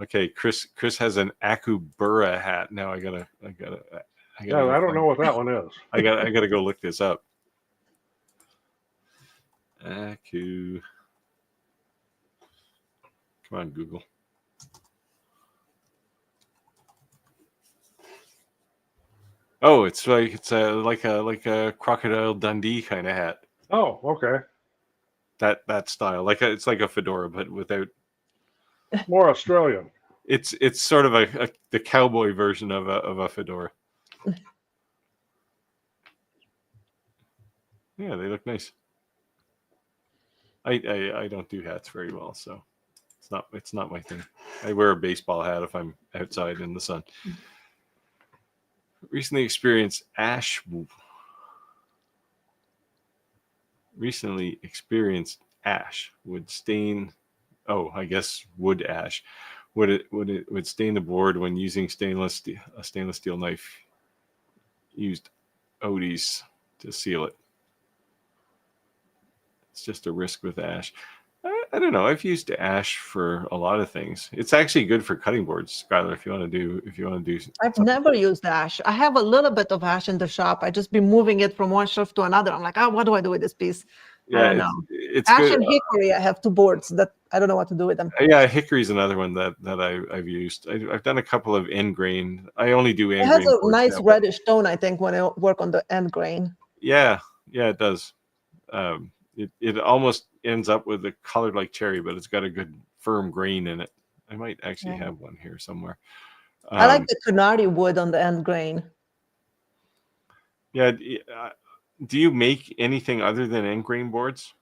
Okay, Chris has an Akubura hat. Now I gotta I don't know what that one is. I gotta go look this up. Come Come on, Google. Oh, it's like a Crocodile Dundee kind of hat. Oh, okay. That style, it's like a fedora, but without. More Australian. It's sort of the cowboy version of a fedora. Yeah, they look nice. I don't do hats very well, so it's not my thing. I wear a baseball hat if I'm outside in the sun. Recently experienced ash would stain. Oh, I guess wood ash would stain the board when using a stainless steel knife. Used Odie's to seal it. It's just a risk with ash. I don't know. I've used ash for a lot of things. It's actually good for cutting boards, Skylar. If you want to do. I've never used ash. I have a little bit of ash in the shop. I just been moving it from one shelf to another. I'm like, what do I do with this piece? Yeah, I don't know. It's Ash good. and hickory. I have 2 boards that I don't know what to do with them. Yeah, hickory's another one that I've used. I've done a couple of end grain. I only do end It has grain. a nice reddish tone, I think, when I work on the end grain. Yeah, it does. It almost ends up with a color like cherry, but it's got a good firm grain in it. I might actually have one here somewhere. I like the Canary wood on the end grain. Yeah. Do you make anything other than end grain boards?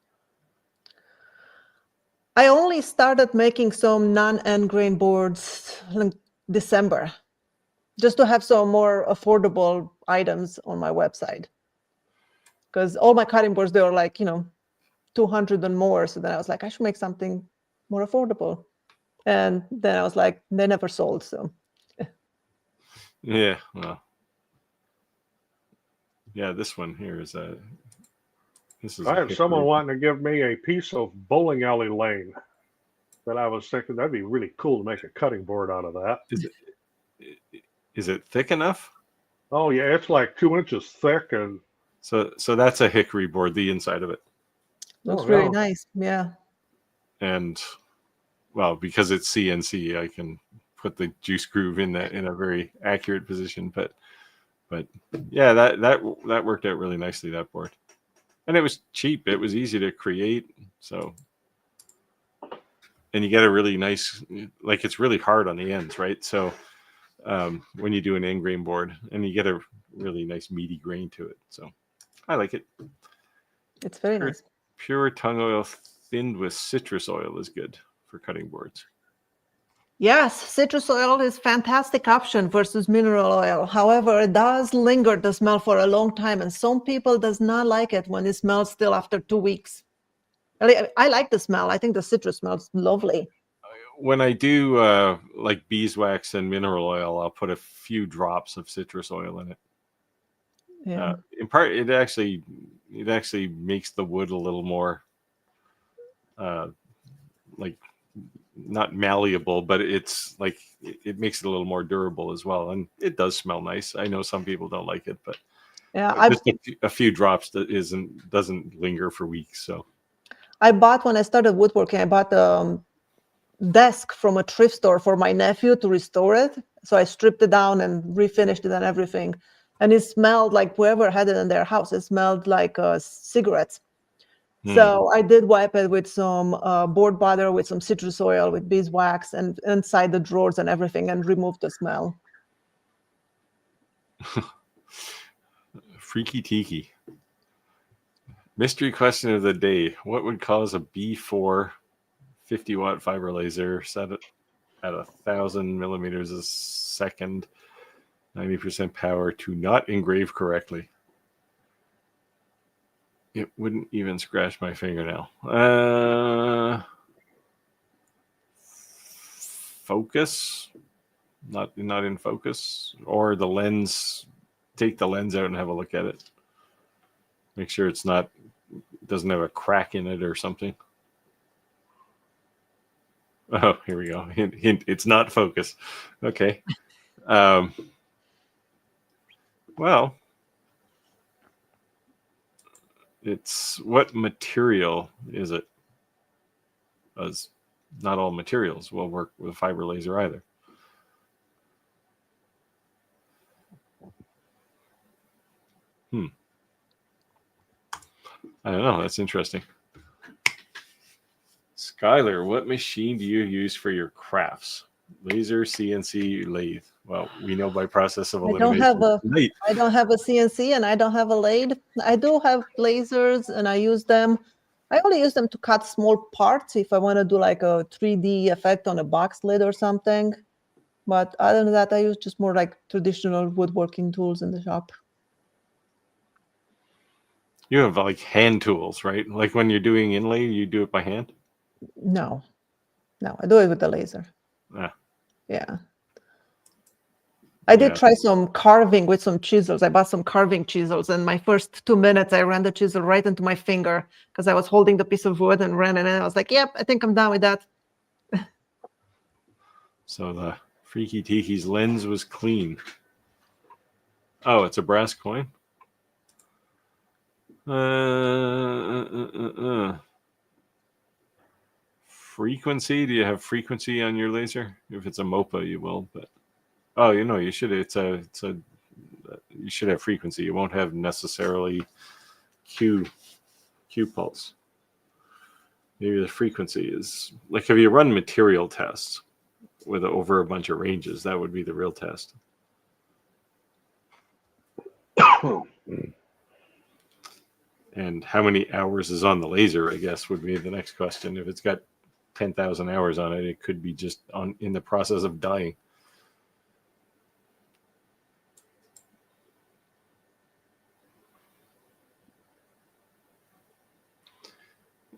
I only started making some non-end grain boards in December, just to have some more affordable items on my website. Because all my cutting boards, they were like, 200 and more. So then I was like, I should make something more affordable. And then I was like, they never sold. So Yeah, well, yeah, this one here is I had someone wanting to give me a piece of bowling alley lane that I was thinking that'd be really cool to make a cutting board out of that. Is it thick enough? Oh yeah, it's like 2 inches thick, and so that's a hickory board, the inside of it. looks really nice. Yeah. And well, because it's CNC, I can put the juice groove in a very accurate position. But yeah, that worked out really nicely, that board. And it was cheap. It was easy to create. So, and you get a really nice, like it's really hard on the ends, right? So when you do an end grain board, and you get a really nice meaty grain to it. So I like it. It's very nice. Pure tung oil thinned with citrus oil is good for cutting boards. Yes, citrus oil is a fantastic option versus mineral oil. However, it does linger the smell for a long time, and some people does not like it when it smells still after 2 weeks. I like the smell. I think the citrus smells lovely. When I do like beeswax and mineral oil, I'll put a few drops of citrus oil in it. Yeah. In part, it actually makes the wood a little more like not malleable, but it's like it makes it a little more durable as well, and it does smell nice. I know some people don't like it, but yeah, just a few drops doesn't linger for weeks. So I bought, when I started woodworking, I bought a desk from a thrift store for my nephew to restore it. So I stripped it down and refinished it and everything, and it smelled like whoever had it in their house. It smelled like cigarettes. So I did wipe it with some board butter, with some citrus oil, with beeswax, and inside the drawers and everything, and remove the smell. Freaky tiki. Mystery question of the day: what would cause a B4 50-watt fiber laser set at 1,000 millimeters a second, 90% power to not engrave correctly? It wouldn't even scratch my fingernail. Focus, not in focus, or the lens. Take the lens out and have a look at it. Make sure doesn't have a crack in it or something. Oh, here we go. Hint, it's not focus. Okay. Well, it's what material is it? not all materials will work with a fiber laser either. I don't know. That's interesting. Skylar, what machine do you use for your crafts? Laser, CNC, lathe. Well, we know by process of elimination. I don't have a CNC and I don't have a lathe. I do have lasers and I use them. I only use them to cut small parts if I want to do like a 3D effect on a box lid or something. But other than that, I use just more like traditional woodworking tools in the shop. You have like hand tools, right? Like when you're doing inlay, you do it by hand? No, I do it with the laser. Ah. Yeah. I did try some carving with some chisels. I bought some carving chisels, and my first 2 minutes, I ran the chisel right into my finger because I was holding the piece of wood and ran it, and I was like, yep, I think I'm done with that. So the Freaky Tiki's lens was clean. Oh, it's a brass coin? Frequency? Do you have frequency on your laser? If it's a MOPA, you will, but oh, you know, you should. You should have frequency. You won't have necessarily Q pulse. Maybe the frequency is like if you run material tests with over a bunch of ranges, that would be the real test. And how many hours is on the laser, I guess, would be the next question. If it's got 10,000 hours on it, it could be just in the process of dying.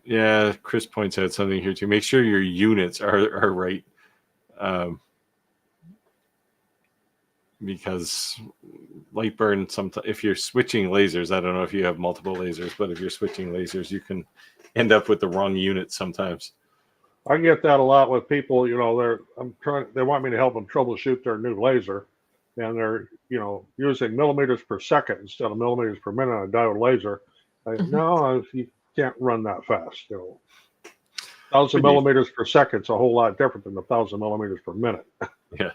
Yeah, Chris points out something here too. Make sure your units are right. Because light burn, sometimes if you're switching lasers, I don't know if you have multiple lasers, but if you're switching lasers, you can end up with the wrong unit sometimes. I get that a lot with people. You know, they want me to help them troubleshoot their new laser, and they're using millimeters per second instead of millimeters per minute on a diode laser. No, you can't run that fast. 1,000 millimeters per second is a whole lot different than 1,000 millimeters per minute. Yeah.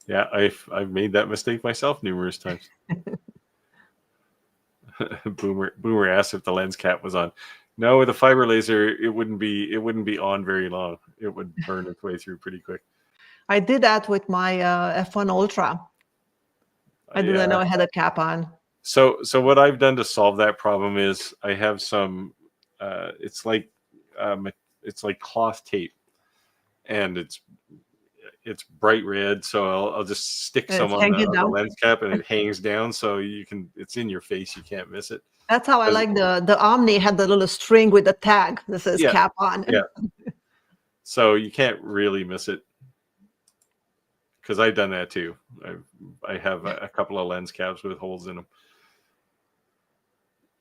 Yeah, I've made that mistake myself numerous times. Boomer asked if the lens cap was on. No, with a fiber laser, it wouldn't be on very long. It would burn its way through pretty quick. I did that with my F1 Ultra. I didn't know I had a cap on. So what I've done to solve that problem is I have some. It's like cloth tape, and it's bright red, so I'll just stick some on the lens cap, and it hangs down, so it's in your face, you can't miss it. That's how I like the Omni had the little string with the tag that says cap on. Yeah. So you can't really miss it, because I've done that too. I have a couple of lens caps with holes in them.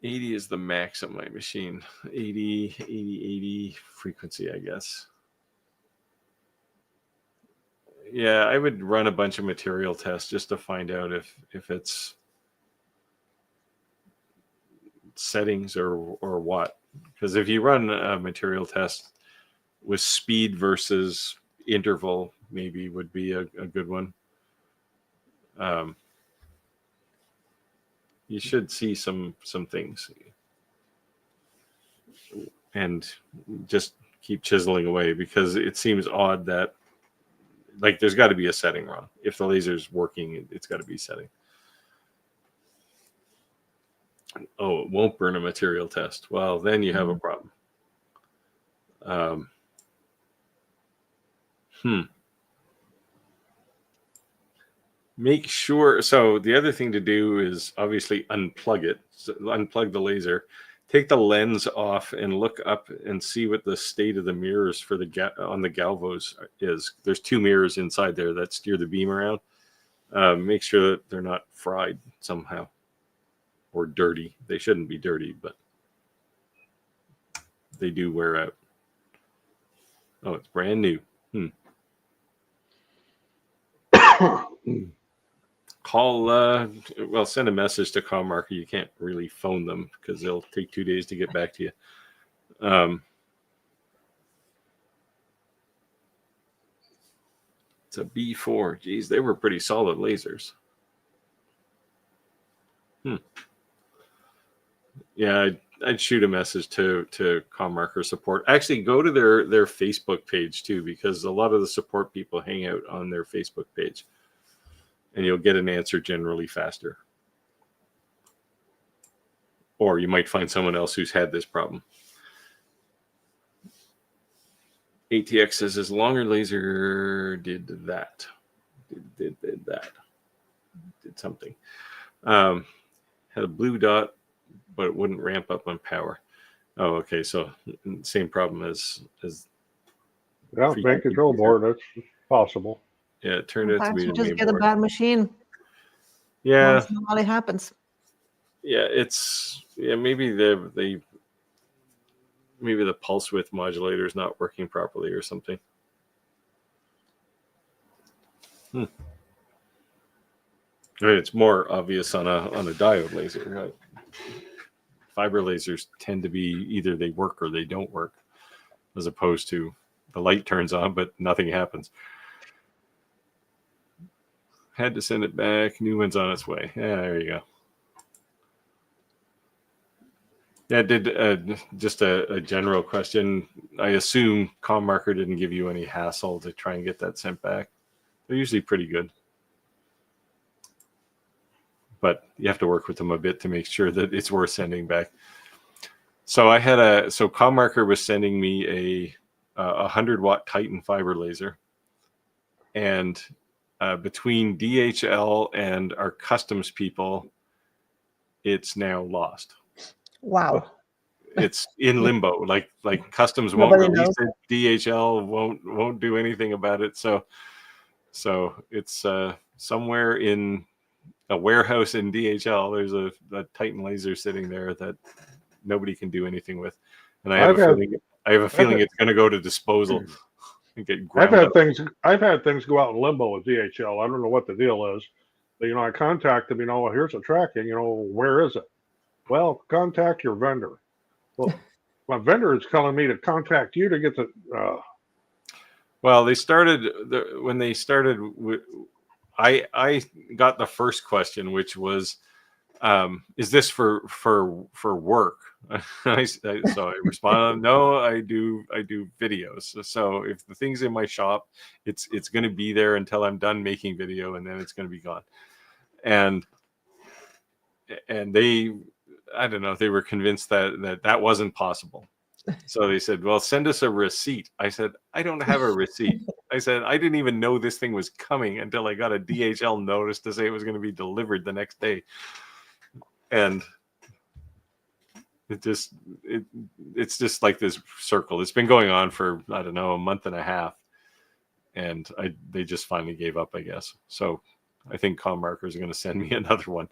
80 is the max on my machine. 80 frequency, I guess. Yeah, I would run a bunch of material tests just to find out if it's settings or what. Because if you run a material test with speed versus interval, maybe would be a good one. You should see some things, and just keep chiseling away, because it seems odd that there's got to be a setting wrong. If the laser's working, it's got to be setting. Oh, it won't burn a material test. Well, then you have a problem. Make sure. So the other thing to do is obviously unplug it. So unplug the laser. Take the lens off and look up and see what the state of the mirrors for on the galvos is. There's 2 mirrors inside there that steer the beam around. Make sure that they're not fried somehow or dirty. They shouldn't be dirty, but they do wear out. Oh, it's brand new. Send a message to Call Marker. You can't really phone them because they'll take 2 days to get back to you. It's a B4. Geez, they were pretty solid lasers. Yeah, I'd shoot a message to ComMarker support. Actually, go to their Facebook page too, because a lot of the support people hang out on their Facebook page, and you'll get an answer generally faster. Or you might find someone else who's had this problem. ATX says his longer laser did that. Did that. Did something. Had a blue dot, but it wouldn't ramp up on power. Oh, okay. So same problem as Yeah, main control board, that's possible. yeah, it turned out to Sometimes be you the just main get board. a bad machine. Yeah, Once in a while it happens. yeah, maybe maybe the pulse width modulator is not working properly or something. I mean, it's more obvious on a diode laser, right? Fiber lasers tend to be either they work or they don't work, as opposed to the light turns on but nothing happens. Had to send it back. New one's on its way. Yeah, there you go. Yeah, just a general question. I assume ComMarker didn't give you any hassle to try and get that sent back. They're usually pretty good, but you have to work with them a bit to make sure that it's worth sending back. So ComMarker was sending me a 100-watt Titan fiber laser, and between DHL and our customs people, it's now lost. Wow. It's in limbo. Like customs won't Nobody release knows. it. DHL won't do anything about it. So it's somewhere in a warehouse in DHL. There's a Titan laser sitting there that nobody can do anything with, and I have a feeling it's going to go to disposal and get ground up. I've had things go out in limbo with DHL. I don't know what the deal is. But, I contact them. Here's a tracking. Where is it? Well, contact your vendor. Well, my vendor is telling me to contact you to get the. Well, when they started. I got the first question, which was, "Is this for work?" So I responded, "No, I do videos. So if the thing's in my shop, it's going to be there until I'm done making video, and then it's going to be gone." And they, I don't know, they were convinced that wasn't possible. So they said, "Well, send us a receipt." I said, "I don't have a receipt." I said, "I didn't even know this thing was coming until I got a DHL notice to say it was going to be delivered the next day." And it's just like this circle. It's been going on for, I don't know, a month and a half, and they just finally gave up, I guess. So I think ComMarker is going to send me another one.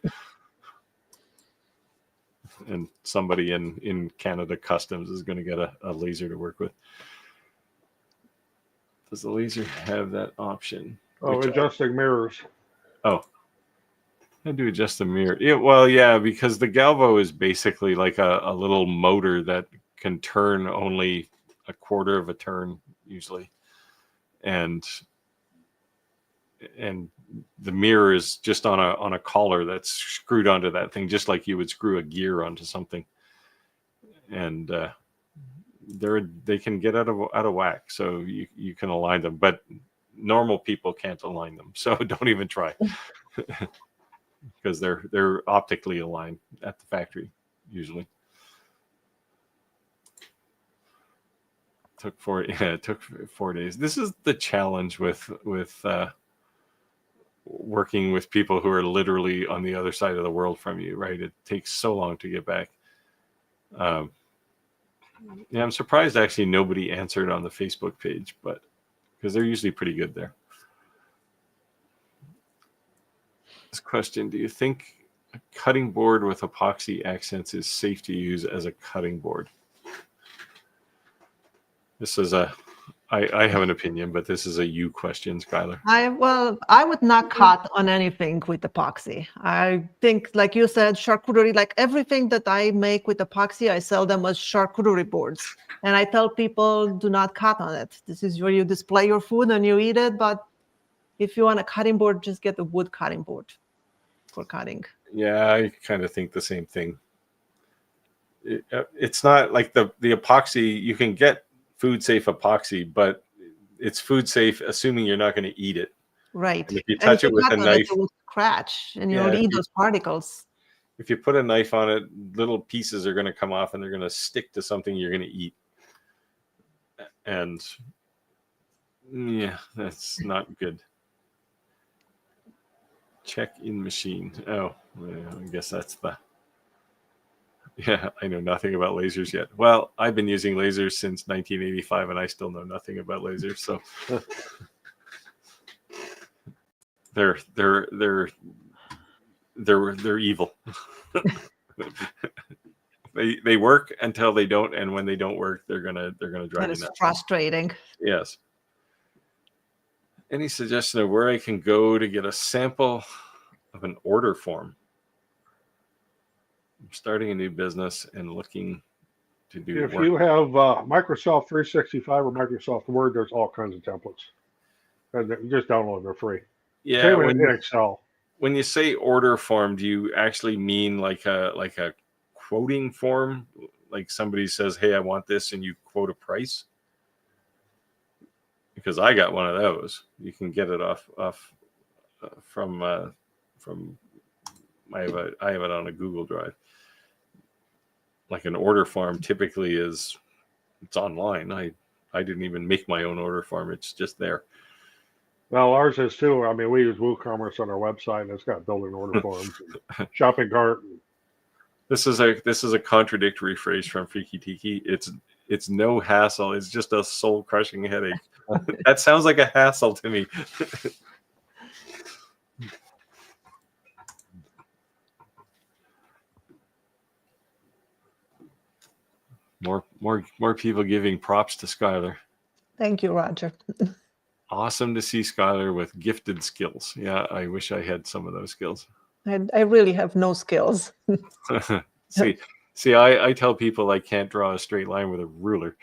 And somebody in Canada Customs is going to get a laser to work with. Does the laser have that option? Oh, adjusting mirrors. Oh, I do adjust the mirror. Yeah, well, yeah, because the Galvo is basically like a little motor that can turn only a quarter of a turn usually, and the mirror is just on a collar that's screwed onto that thing, just like you would screw a gear onto something. And they can get out of whack, so you can align them, but normal people can't align them. So don't even try, because they're optically aligned at the factory usually. It took 4 days. This is the challenge with working with people who are literally on the other side of the world from you, right? It takes so long to get back. Yeah, I'm surprised actually nobody answered on the Facebook page, but because they're usually pretty good there. This question: do you think a cutting board with epoxy accents is safe to use as a cutting board? This is I have an opinion, but this is a you question, Skylar. I would not cut on anything with epoxy. I think, like you said, charcuterie, like everything that I make with epoxy, I sell them as charcuterie boards. And I tell people, do not cut on it. This is where you display your food and you eat it, but If you want a cutting board, just get the wood cutting board for cutting. Yeah, I kind of think the same thing. It's not like the epoxy. You can get food safe epoxy, but it's food safe assuming you're not going to eat it. Right. And if you And touch it with a knife, it will scratch, and you Yeah, don't if eat you- those particles. if you put a knife on it, little pieces are going to come off and they're going to stick to something you're going to eat. And yeah, that's not good. Check in machine. Oh, I guess that's the. Yeah, I know nothing about lasers yet. Well, I've been using lasers since 1985 and I still know nothing about lasers. So they're evil. They work until they don't, and when they don't work, they're gonna drive That you is nuts. frustrating. Yes. Any suggestion of where I can go to get a sample of an order form? I'm starting a new business and looking to do If work. you have Microsoft 365 or Microsoft Word, there's all kinds of templates. And you just download them, they're free. Yeah, Same in Excel. when you say order form, do you actually mean like a quoting form? Like somebody says, "Hey, I want this," and you quote a price? Because I got one of those. You can get it off from I have it on a Google Drive. Like an order form typically it's online. I didn't even make my own order form. It's just there. Well, ours is too. I mean, we use WooCommerce on our website, and it's got built-in order forms, and shopping cart. This is a contradictory phrase from Freaky Tiki. It's no hassle. It's just a soul-crushing headache. That sounds like a hassle to me. More people giving props to Skylar. Thank you, Roger. Awesome to see Skylar with gifted skills. Yeah, I wish I had some of those skills. I really have no skills. see, I tell people I can't draw a straight line with a ruler.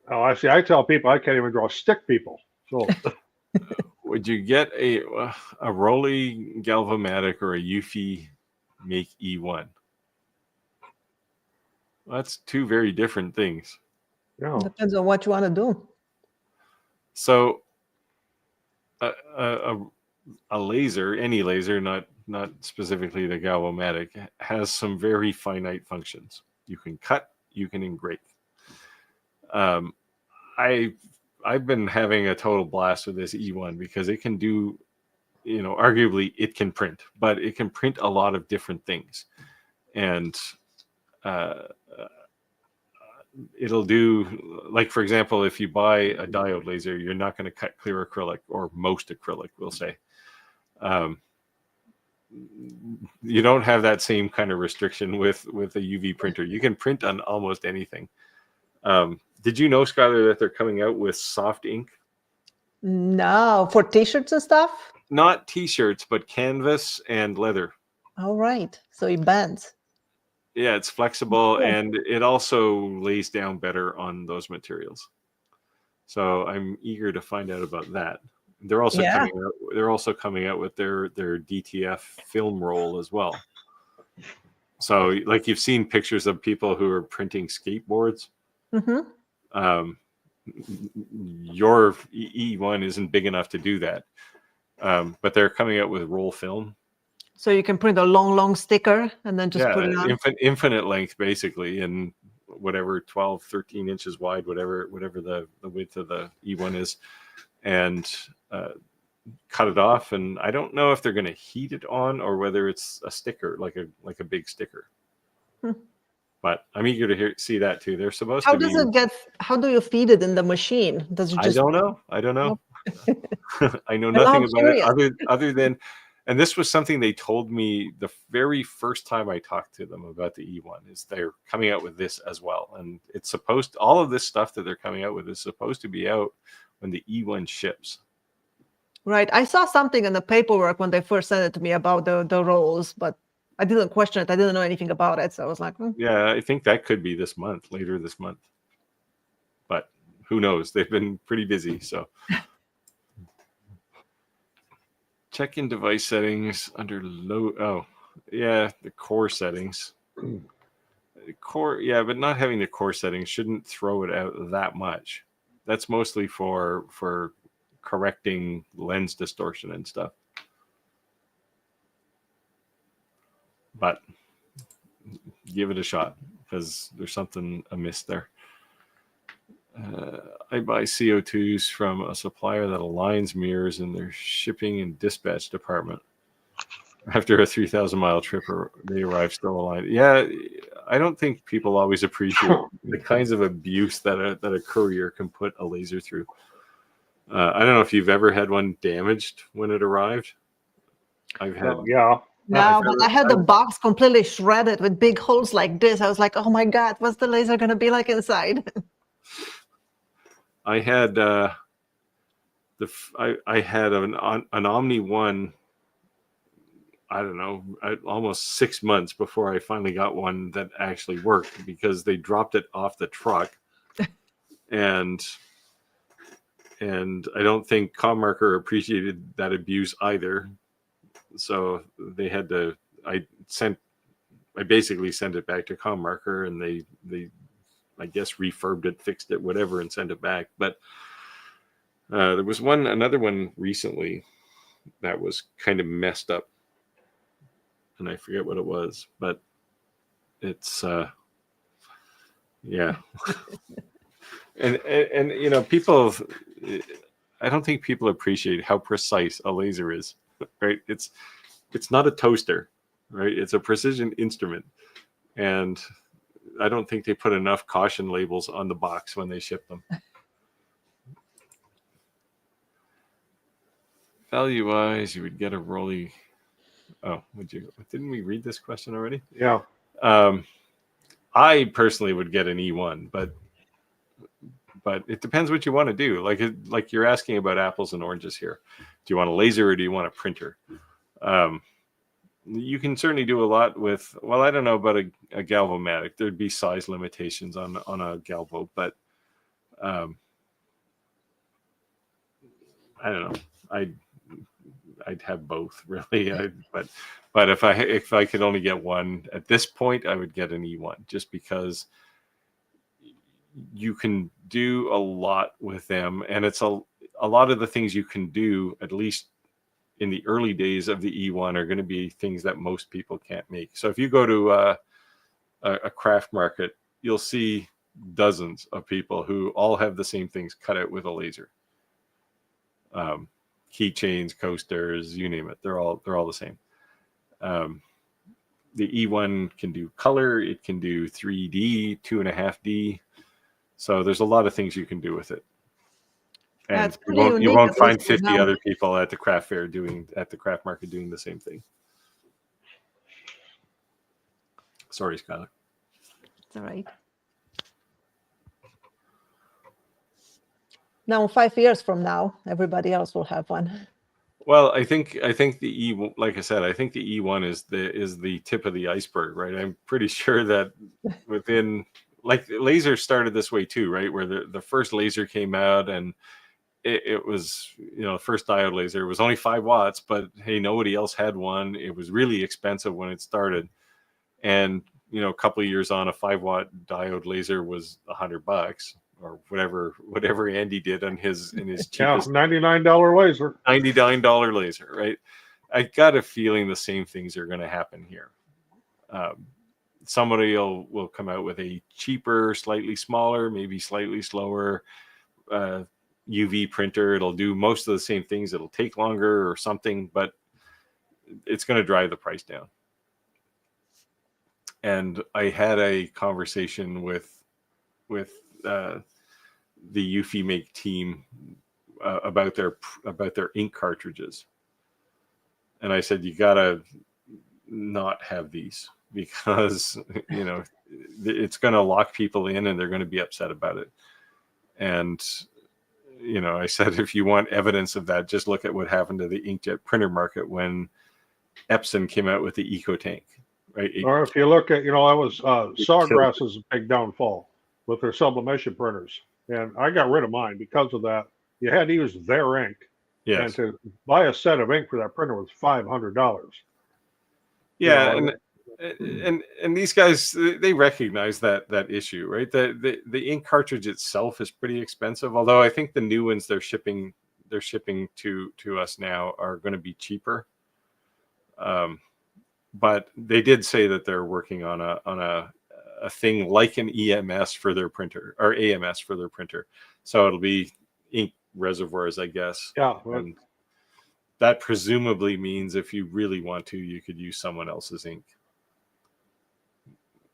Oh, I see. I tell people I can't even draw stick people. So Would you get a Rolly Galvamatic or a Eufy Make E1? Well, that's two very different things. yeah, Depends on what you want to do. So a laser, any laser, not specifically the Galvamatic, has some very finite functions. You can cut, you can engrave. I've been having a total blast with this E1 because it can do, arguably it can print, but it can print a lot of different things. And it'll do, like, for example, if you buy a diode laser, you're not going to cut clear acrylic, or most acrylic, we'll say. You don't have that same kind of restriction with a UV printer. You can print on almost anything. Did you know, Skylar, that they're coming out with soft ink? No, for t-shirts and stuff? Not t-shirts, but canvas and leather. All right. So it bends. Yeah, it's flexible, Cool. and it also lays down better on those materials. So I'm eager to find out about that. They're also coming out with their DTF film roll as well. So, like, you've seen pictures of people who are printing skateboards. Mm-hmm. Your E1 isn't big enough to do that, but they're coming out with roll film. So you can print a long sticker and then just put it on. Infinite length, basically, and whatever 12, 13 inches wide, whatever the width of the E1 is, and cut it off. And I don't know if they're going to heat it on or whether it's a sticker, like a big sticker. But I'm eager to see that too. They're supposed to be. How do you feed it in the machine? Does it just? I don't know. I know nothing about it other than, and this was something they told me the very first time I talked to them about the E1, is they're coming out with this as well. And it's all of this stuff that they're coming out with is supposed to be out when the E1 ships. Right. I saw something in the paperwork when they first sent it to me about the rolls, but I didn't question it. I didn't know anything about it. So I was like, Yeah, I think that could be later this month. But who knows? They've been pretty busy. So Check in device settings under low. Oh, yeah, the core settings. Core, yeah, but not having the core settings shouldn't throw it out that much. That's mostly for correcting lens distortion and stuff. But give it a shot because there's something amiss there. I buy CO2s from a supplier that aligns mirrors in their shipping and dispatch department. After a 3,000-mile trip, they arrive still aligned. Yeah, I don't think people always appreciate the kinds of abuse that a courier can put a laser through. I don't know if you've ever had one damaged when it arrived. I've had. Yeah. No, but I had the box completely shredded with big holes like this. I was like, oh my God, what's the laser going to be like inside? I had I had an Omni 1, I don't know, almost 6 months before I finally got one that actually worked because they dropped it off the truck. and I don't think ComMarker appreciated that abuse either. So they had to, I basically sent it back to ComMarker and they I guess refurbed it, fixed it, whatever, and sent it back. But there was another one recently that was kind of messed up, and I forget what it was, but it's yeah. and you know, people, I don't think people appreciate how precise a laser is, right? It's not a toaster, right? It's a precision instrument, and I don't think they put enough caution labels on the box when they ship them. Value-wise, you would get a Rolly. Oh, would you? Didn't we read this question already? Yeah. I personally would get an E1, but it depends what you want to do. Like you're asking about apples and oranges here. Do you want a laser or do you want a printer? You can certainly do a lot with. Well, I don't know about a galvomatic. There'd be size limitations on a galvo, but I don't know. I'd have both really. But if I could only get one at this point, I would get an E1 just because you can do a lot with them, and it's a lot of the things you can do, at least in the early days of the E1, are going to be things that most people can't make. So if you go to a craft market, you'll see dozens of people who all have the same things cut out with a laser. Keychains, coasters, you name it. They're all the same. The E1 can do color. It can do 3D, 2.5D. So there's a lot of things you can do with it. And you won't find 50 other people at the craft fair at the craft market doing the same thing. Sorry, Skylar. It's all right. Now, 5 years from now, everybody else will have one. Well, I think the like I said, I think the E1 is the tip of the iceberg, right? I'm pretty sure that within, like, laser started this way too, right? Where the first laser came out and it was, you know, first diode laser. It was only 5 watts, but hey, nobody else had one. It was really expensive when it started, and you know, a couple of years on, a 5-watt diode laser was $100 or whatever Andy did in his cheapest $99 laser. $99 laser, right? I got a feeling the same things are going to happen here. Somebody will come out with a cheaper, slightly smaller, maybe slightly slower UV printer. It'll do most of the same things. It'll take longer or something, but it's going to drive the price down. And I had a conversation with the Eufy Make team about their ink cartridges, and I said, you gotta not have these because you know it's going to lock people in and they're going to be upset about it. And you know, I said, if you want evidence of that, just look at what happened to the inkjet printer market when Epson came out with the EcoTank, right? Or if you look at, you know, that was Sawgrass's big downfall with their sublimation printers. And I got rid of mine because of that. You had to use their ink. Yes. And to buy a set of ink for that printer was $500. Yeah, You know, and these guys, they recognize that issue, right? The ink cartridge itself is pretty expensive. Although I think the new ones they're shipping to us now are going to be cheaper. But they did say that they're working on a thing like an EMS for their printer, or AMS for their printer. So it'll be ink reservoirs, I guess. yeah. And that presumably means if you really want to, you could use someone else's ink.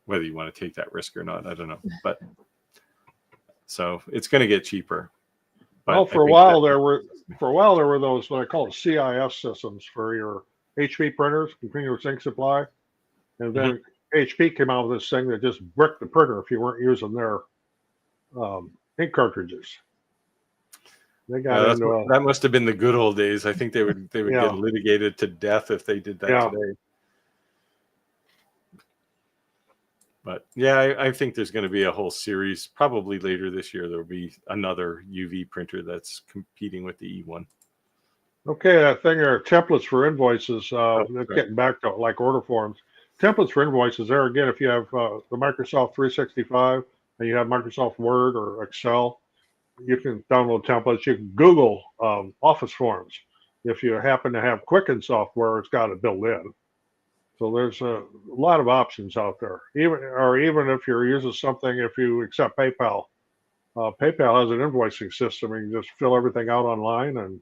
Whether you want to take that risk or not, I don't know. But so it's going to get cheaper. But Well, for a while there were those what I call CIS systems for your HP printers, continuous ink supply, and then HP came out with this thing that just bricked the printer if you weren't using their ink cartridges. They got into that must have been the good old days. I think they would Yeah. get litigated to death if they did that Yeah. today. But yeah, I think there's going to be a whole series. Probably later this year, there'll be another UV printer that's competing with the E1. Okay, that thing are templates for invoices. right. Getting back to like order forms. Templates for invoices. There again, if you have the Microsoft 365 and you have Microsoft Word or Excel, you can download templates. You can Google Office forms. If you happen to have Quicken software, it's got it built in. So there's a lot of options out there. Even if you're using something, if you accept PayPal, PayPal has an invoicing system. You can just fill everything out online and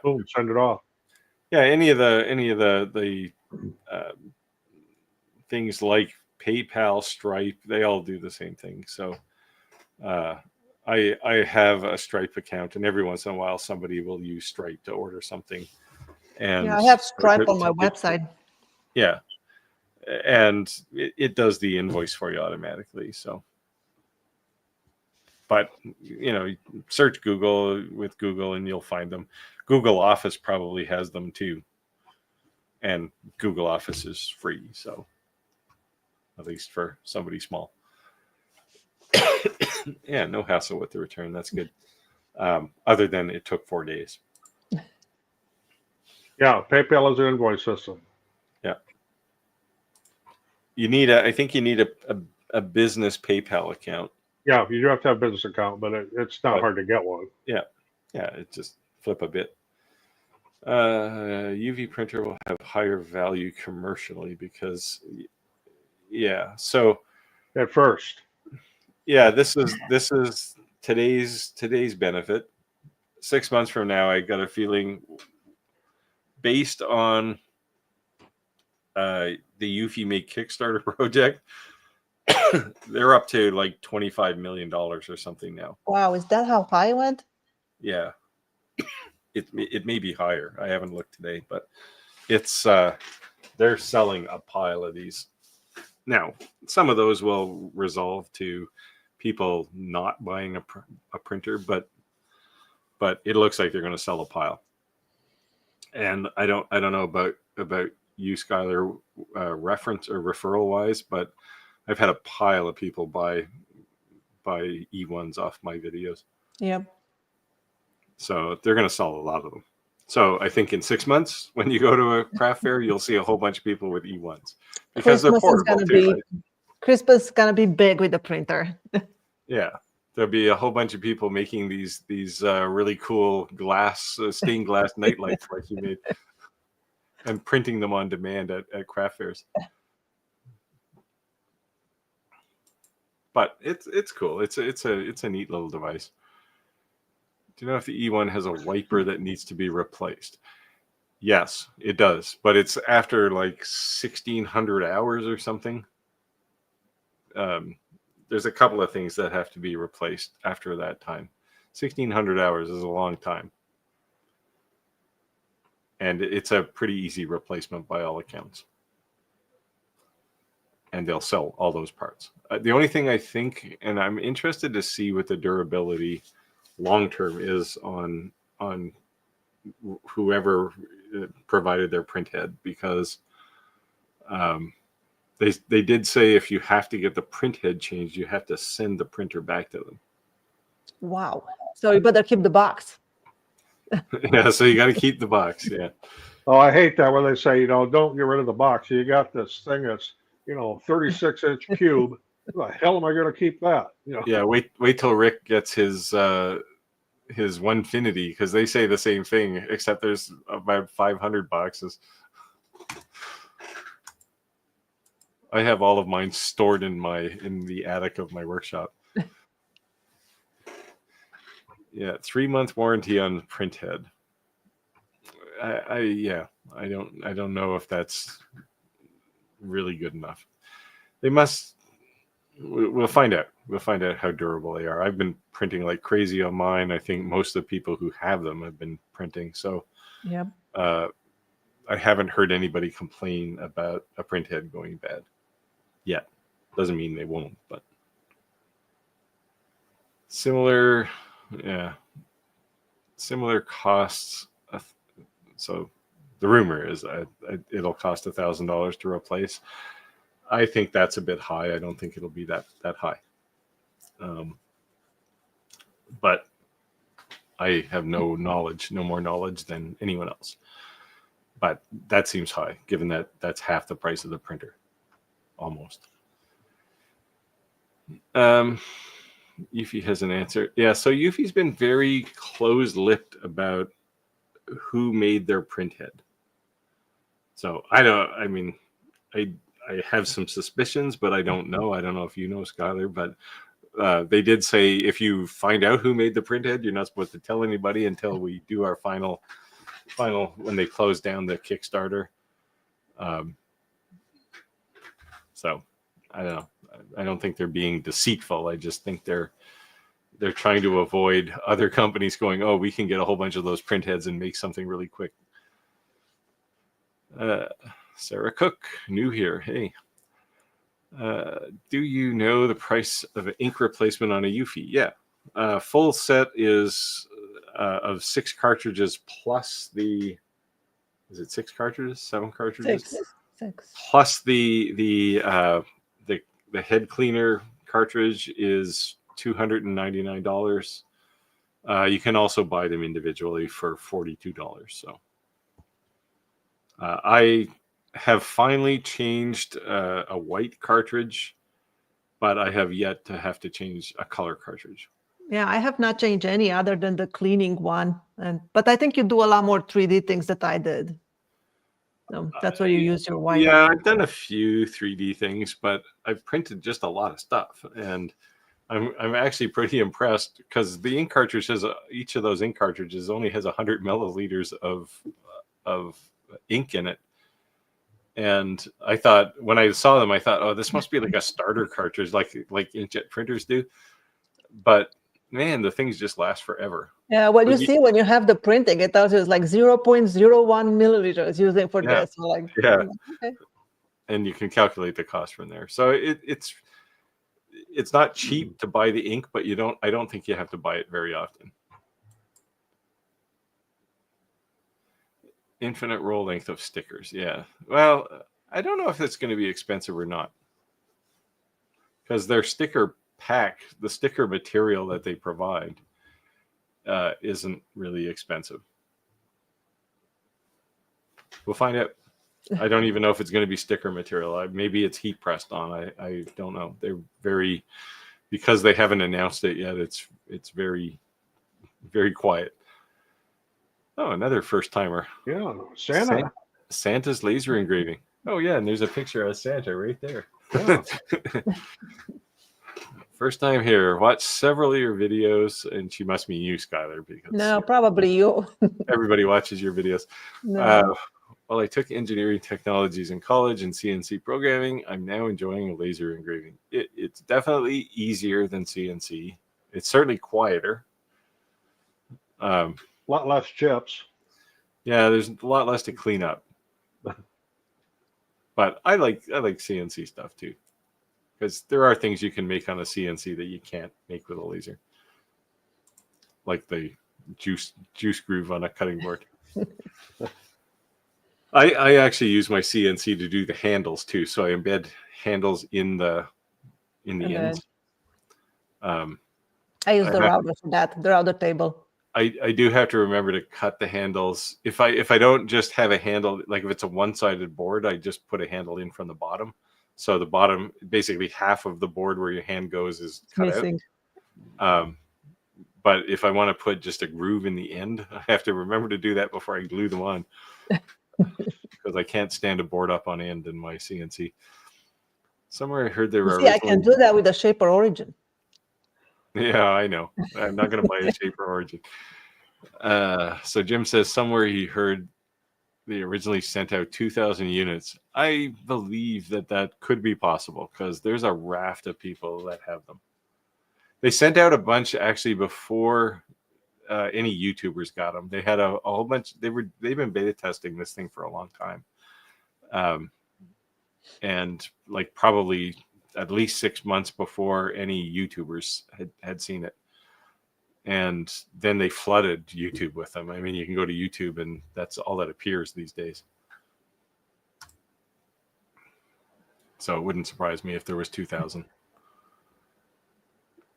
boom, send it off. Yeah, any of the things like PayPal, Stripe, they all do the same thing. So I have a Stripe account, and every once in a while somebody will use Stripe to order something. And yeah, I have Stripe on my website. Yeah, and it does the invoice for you automatically. So, but search Google with Google, and you'll find them. Google Office probably has them too, and Google Office is free, so at least for somebody small. Yeah, no hassle with the return. That's good. Other than it took 4 days. Yeah, PayPal is an invoice system. Yeah. I think you need a business PayPal account. Yeah, you do have to have a business account, but it's not hard to get one. Yeah. Yeah, it just flip a bit. UV printer will have higher value commercially because so at first. Yeah, this is today's benefit. 6 months from now, I got a feeling based on the Eufy Make Kickstarter project, they're up to like $25 million or something now. Wow, is that how high it went? Yeah, it may be higher. I haven't looked today, but it's they're selling a pile of these. Now, some of those will resolve to people not buying a printer, but it looks like they're going to sell a pile. And I don't know about you, Skylar, reference or referral wise, but I've had a pile of people buy E1s off my videos. Yep. So they're going to sell a lot of them. So I think in 6 months, when you go to a craft fair, you'll see a whole bunch of people with E1s because they're portable too. Right? Christmas is gonna be big with the printer. Yeah, there'll be a whole bunch of people making these really cool stained glass night lights like you made, and printing them on demand at craft fairs. But it's cool. It's a neat little device. Do you know if the E1 has a wiper that needs to be replaced? Yes, it does. But it's after like 1,600 hours or something. There's a couple of things that have to be replaced after that time. 1,600 hours is a long time. And it's a pretty easy replacement by all accounts. And they'll sell all those parts. The only thing I think, and I'm interested to see what the durability long term is on whoever provided their print head, because they did say if you have to get the print head changed, you have to send the printer back to them. Wow. So you better keep the box. Yeah, so you got to keep the box. Yeah. Oh, I hate that when they say, don't get rid of the box. You got this thing that's, 36-inch cube. Who the hell am I going to keep that? Yeah. Wait till Rick gets his Onefinity, because they say the same thing, except there's about 500 boxes. I have all of mine stored in the attic of my workshop. Yeah, 3-month warranty on printhead. I don't know if that's really good enough. They must. We'll find out. We'll find out how durable they are. I've been printing like crazy on mine. I think most of the people who have them have been printing. So, Yep. I haven't heard anybody complain about a printhead going bad yet. Doesn't mean they won't, but similar costs. So the rumor is it'll cost $1,000 to replace. I think that's a bit high. I don't think it'll be that high. But I have no more knowledge than anyone else. But that seems high, given that that's half the price of the printer, almost. Yuffie has an answer. Yeah, so Yuffie's been very close-lipped about who made their printhead. So I have some suspicions, but I don't know. I don't know if you know, Skylar, but they did say if you find out who made the printhead, you're not supposed to tell anybody until we do our final when they close down the Kickstarter. So I don't know. I don't think they're being deceitful. I just think they're trying to avoid other companies going, oh, we can get a whole bunch of those printheads and make something really quick. Sarah Cook, new here. Hey. Do you know the price of an ink replacement on a Yuffie? Yeah. Full set is of 6 cartridges plus is it 6 cartridges? 7 cartridges? 6. Plus the head cleaner cartridge is $299. You can also buy them individually for $42. So I have finally changed a white cartridge, but I have yet to have to change a color cartridge. Yeah, I have not changed any other than the cleaning one, but I think you do a lot more 3D things that I did. So that's where you use your white. Yeah, I've done a few 3D things, but I've printed just a lot of stuff, and I'm actually pretty impressed because the ink cartridge each of those ink cartridges only has 100 milliliters of ink in it. And I thought, when I saw them, I thought, oh, this must be like a starter cartridge, like inkjet printers do. But man, the things just last forever. Yeah, well, you see, when you have the printing, it tells you it's like 0.01 milliliters using for this. So like, yeah. Okay. And you can calculate the cost from there. So it's not cheap to buy the ink, but I don't think you have to buy it very often. Infinite roll length of stickers. Yeah. Well, I don't know if it's going to be expensive or not, because their sticker pack, the sticker material that they provide, isn't really expensive. We'll find out. I don't even know if it's going to be sticker material. Maybe it's heat pressed on. I don't know. They're because they haven't announced it yet. It's very, very quiet. Oh, another first timer. Yeah, Santa. Santa's laser engraving. Oh yeah, and there's a picture of Santa right there. Yeah. First time here. Watched several of your videos, and she must mean you, Skylar, because No, probably you. everybody watches your videos. No. Well, I took engineering technologies in college and CNC programming. I'm now enjoying laser engraving. It's definitely easier than CNC. It's certainly quieter. A lot less chips. Yeah, there's a lot less to clean up. But I like CNC stuff too, because there are things you can make on a CNC that you can't make with a laser, like the juice groove on a cutting board. I actually use my CNC to do the handles too, so I embed handles in the ends. I use the router for that, the router table. I do have to remember to cut the handles. If I don't just have a handle, like if it's a one-sided board, I just put a handle in from the bottom. So the bottom, basically half of the board where your hand goes is cut Missing. out. But if I want to put just a groove in the end, I have to remember to do that before I glue them on. Because I can't stand a board up on end in my CNC. Somewhere I heard there were See, I can do that with the Shaper Origin. Yeah, I know. I'm not going to buy a Shaper Origin. So Jim says somewhere he heard they originally sent out 2,000 units. I believe that could be possible because there's a raft of people that have them. They sent out a bunch actually before any YouTubers got them. They had a whole bunch. They've been beta testing this thing for a long time, and like probably at least 6 months before any YouTubers had seen it. And then they flooded YouTube with them. I mean, you can go to YouTube and that's all that appears these days. So it wouldn't surprise me if there was 2,000.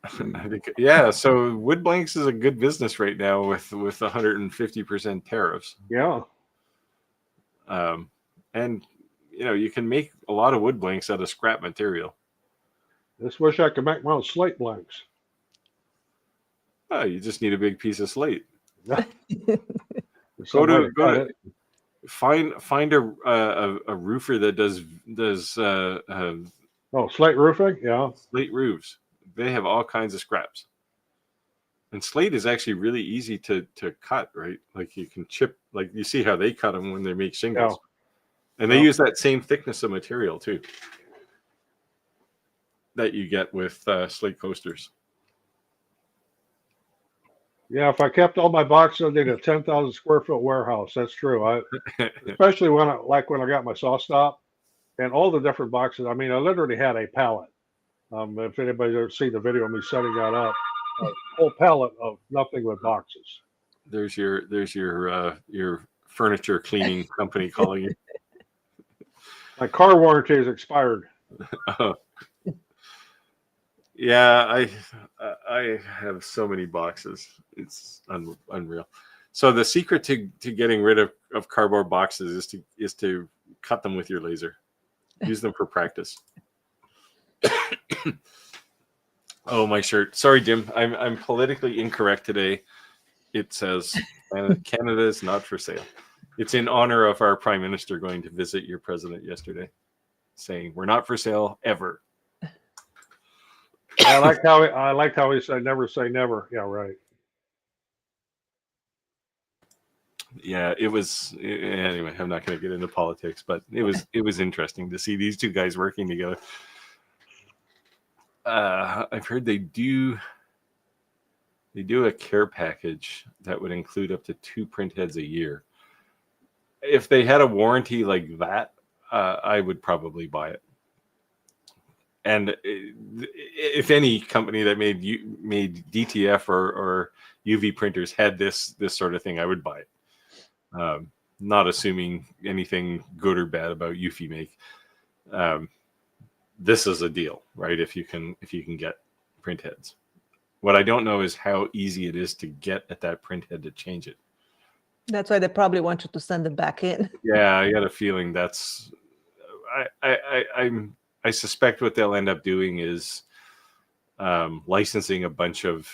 I think, yeah. So wood blanks is a good business right now with 150% tariffs. Yeah. And you know, you can make a lot of wood blanks out of scrap material. Just wish I could make my own slate blanks. Oh, you just need a big piece of slate. Find a roofer that does slate roofing. Yeah, slate roofs. They have all kinds of scraps. And slate is actually really easy to cut, right? Like you can chip, like you see how they cut them when they make shingles. Yeah. And they use that same thickness of material too that you get with slate coasters. Yeah, if I kept all my boxes, I'd need a 10,000 square foot warehouse. That's true. Especially when I got my saw stop and all the different boxes. I mean, I literally had a pallet. If anybody's ever seen the video of me setting that up, a whole pallet of nothing but boxes. There's your furniture cleaning company calling you. My car warranty is expired. Yeah, I have so many boxes. It's unreal. So the secret to getting rid of cardboard boxes is to cut them with your laser. Use them for practice. Oh, my shirt. Sorry, Jim. I'm politically incorrect today. It says Canada is not for sale. It's in honor of our prime minister going to visit your president yesterday, saying we're not for sale ever. I liked how he said never say never. Yeah, right. Yeah, it was anyway. I'm not going to get into politics, but it was interesting to see these two guys working together. I've heard they do a care package that would include up to 2 print heads a year. If they had a warranty like that, I would probably buy it. And if any company that made DTF or UV printers had this sort of thing, I would buy it. Not assuming anything good or bad about UV make. This is a deal, right? If you can get print heads. What I don't know is how easy it is to get at that print head to change it. That's why they probably want you to send it back in. Yeah, I got a feeling that's. I suspect what they'll end up doing is licensing a bunch of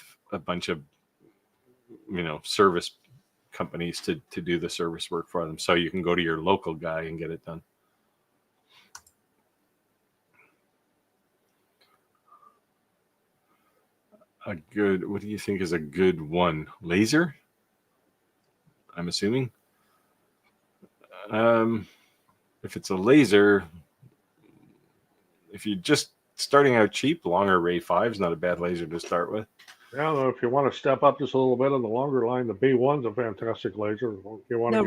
service companies to do the service work for them, so you can go to your local guy and get it done. What do you think is a good one? Laser? I'm assuming. If it's a laser, if you're just starting out cheap, long array 5 is not a bad laser to start with. Yeah, if you want to step up just a little bit on the longer line, the B1's a fantastic laser. The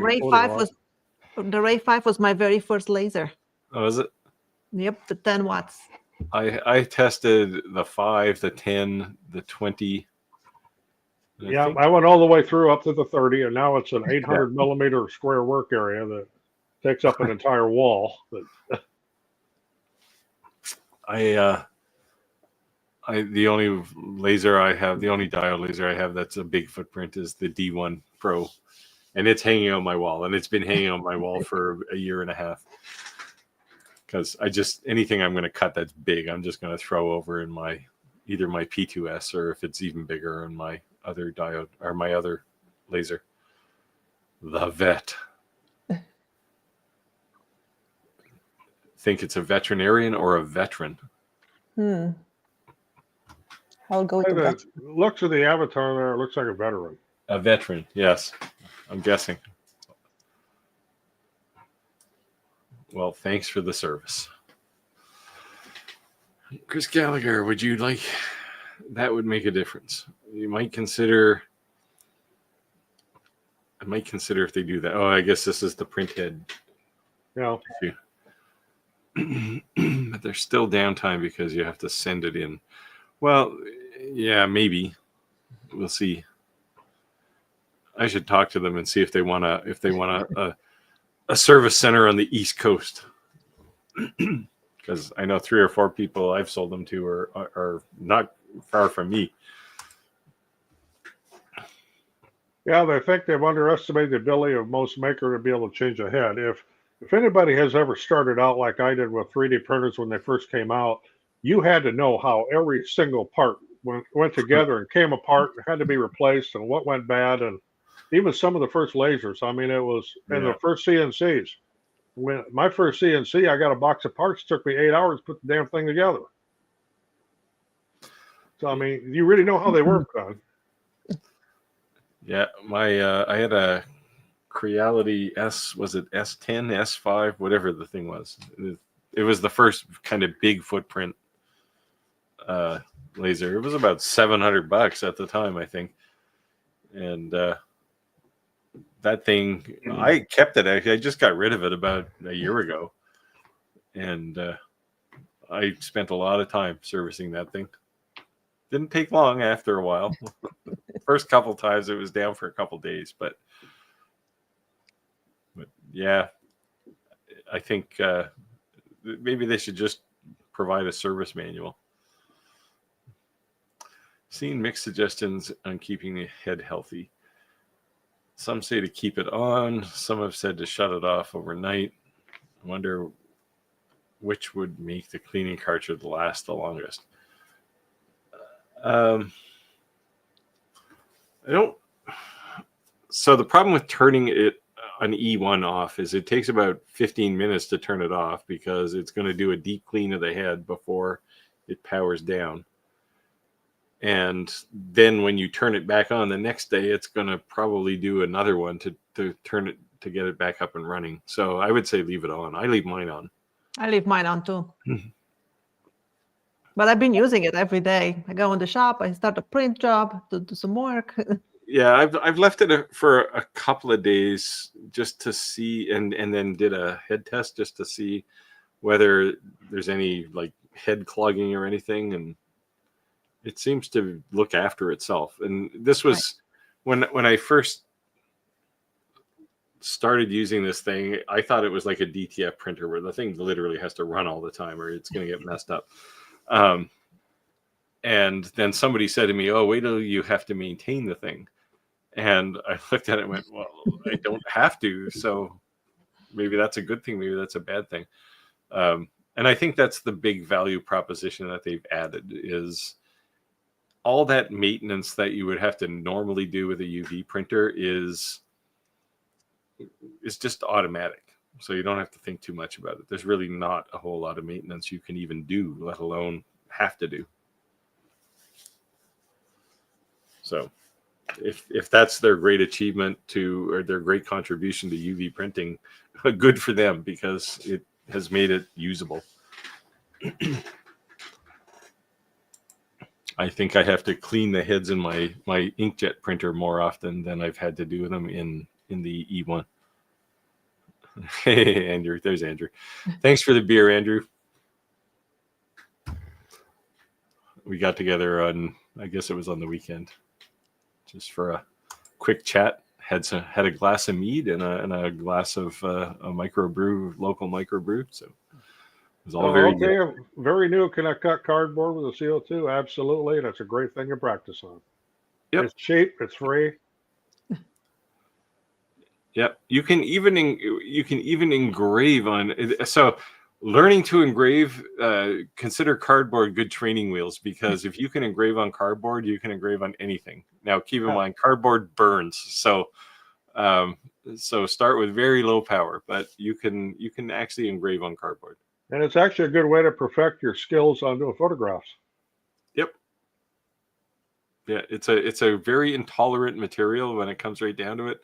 Ray 5 was my very first laser. Oh, is it? Yep, the 10 watts. I tested the 5, the 10, the 20. Yeah, I went all the way through up to the 30, and now it's an 800 millimeter square work area that takes up an entire wall. The only laser I have, the only diode laser I have that's a big footprint is the D1 Pro, and it's hanging on my wall, and it's been hanging on my wall for a year and a half. Because anything I'm going to cut that's big, I'm just going to throw over in either my P2S, or if it's even bigger, in my other diode or my other laser, the Vet. Think it's a veterinarian or a veteran? I'll go Hey, to that. the looks of the avatar there, it looks like a veteran. A veteran, yes. I'm guessing. Well, thanks for the service. Chris Gallagher, would you like... That would make a difference. You might consider... I might consider if they do that. Oh, I guess this is the print head. Yeah. But there's still downtime because you have to send it in. Well, yeah, maybe. We'll see. I should talk to them and see if they want a service center on the East Coast. Because I know 3 or 4 people I've sold them to are not far from me. Yeah, they think they've underestimated the ability of most maker to be able to change a head. If anybody has ever started out like I did with 3D printers when they first came out, you had to know how every single part went together and came apart and had to be replaced, and what went bad, and even some of the first lasers. I mean, it was in the first CNCs. When my first CNC, I got a box of parts. It took me 8 hours to put the damn thing together. So I mean, you really know how they work, Don. Yeah, I had a Creality was it S10, S5, whatever the thing was. It was the first kind of big footprint laser. It was about $700 at the time, I think. And that thing, I kept it. I just got rid of it about a year ago. And I spent a lot of time servicing that thing. Didn't take long after a while. First couple times it was down for a couple days, but yeah, I think maybe they should just provide a service manual. Seeing mixed suggestions on keeping the head healthy. Some say to keep it on. Some have said to shut it off overnight. I wonder which would make the cleaning cartridge last the longest. I don't. So the problem with turning it an E1 off is it takes about 15 minutes to turn it off because it's going to do a deep clean of the head before it powers down. And then when you turn it back on the next day, it's going to probably do another one to turn it, to get it back up and running. So I would say leave it on. I leave mine on. I leave mine on too. But I've been using it every day. I go in the shop, I start a print job to do some work. Yeah, I've left it for a couple of days just to see, and then did a head test just to see whether there's any like head clogging or anything, and it seems to look after itself. And this was when I first started using this thing, I thought it was like a DTF printer where the thing literally has to run all the time or it's going to get messed up. And then somebody said to me, "Oh, wait till you have to maintain the thing." And I looked at it and went, "Well, I don't have to. So maybe that's a good thing. Maybe that's a bad thing." And I think that's the big value proposition that they've added is all that maintenance that you would have to normally do with a UV printer is just automatic. So you don't have to think too much about it. There's really not a whole lot of maintenance you can even do, let alone have to do. So if that's their great achievement or their great contribution to UV printing, good for them because it has made it usable. I think I have to clean the heads in my inkjet printer more often than I've had to do them in the E1. Hey, Andrew. There's Andrew. Thanks for the beer, Andrew. We got together on, I guess it was on the weekend, just for a quick chat. Had a glass of mead and a glass of a local microbrew. So was all very good. Okay, very new. Can I cut cardboard with a CO2? Absolutely. That's a great thing to practice on. Yep. It's cheap. It's free. Yep. You can even engrave on. So, learning to engrave, consider cardboard good training wheels, because if you can engrave on cardboard, you can engrave on anything. Now, keep in mind, cardboard burns. So start with very low power, but you can actually engrave on cardboard. And it's actually a good way to perfect your skills on doing photographs. Yep. Yeah, it's a very intolerant material when it comes right down to it.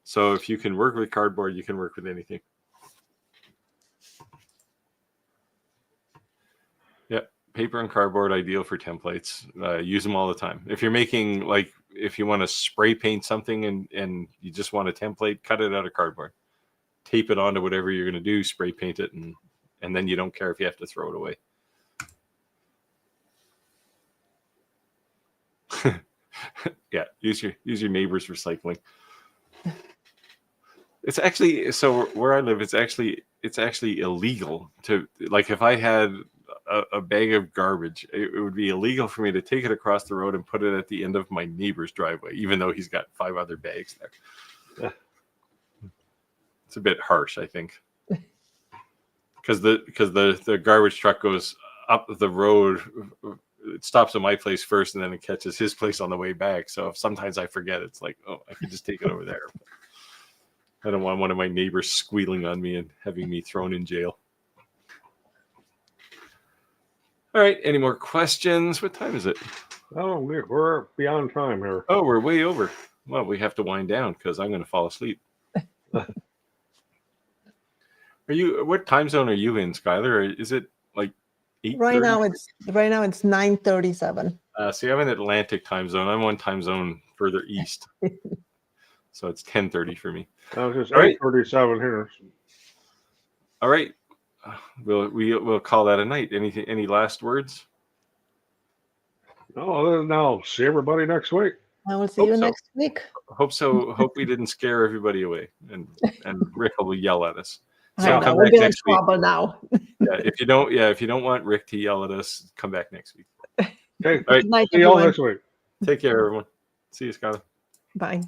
So if you can work with cardboard, you can work with anything. Yeah, paper and cardboard ideal for templates. Use them all the time. If you're making, like, if you want to spray paint something and you just want a template, cut it out of cardboard. Tape it onto whatever you're going to do, spray paint it, and then you don't care if you have to throw it away. Yeah, use your neighbor's recycling. It's actually, so where I live, it's actually illegal to, like, if I had a bag of garbage, it would be illegal for me to take it across the road and put it at the end of my neighbor's driveway, even though he's got 5 other bags there. Yeah. It's a bit harsh, I think, because the garbage truck goes up the road. It stops at my place first, and then it catches his place on the way back. So if sometimes I forget, it's like, oh, I could just take it over there. I don't want one of my neighbors squealing on me and having me thrown in jail. All right. Any more questions? What time is it? Oh, we're beyond time here. Oh, we're way over. Well, we have to wind down because I'm going to fall asleep. What time zone are you in, Skylar? Is it like 8:30? Right now it's 9:37. See, I'm in Atlantic time zone. I'm one time zone further east. So it's 10:30 for me. It's just All right. 8:37 here. All right. We'll call that a night. Any last words? No, other than now, see everybody next week. I will see you next week. Hope so. Hope we didn't scare everybody away, and Rick will yell at us. So I know, come we're back getting in next week. trouble now. If you don't want Rick to yell at us, come back next week. Okay. All right. Good night, See y'all everyone. next week. Take care, everyone. See you, Skylar. Bye.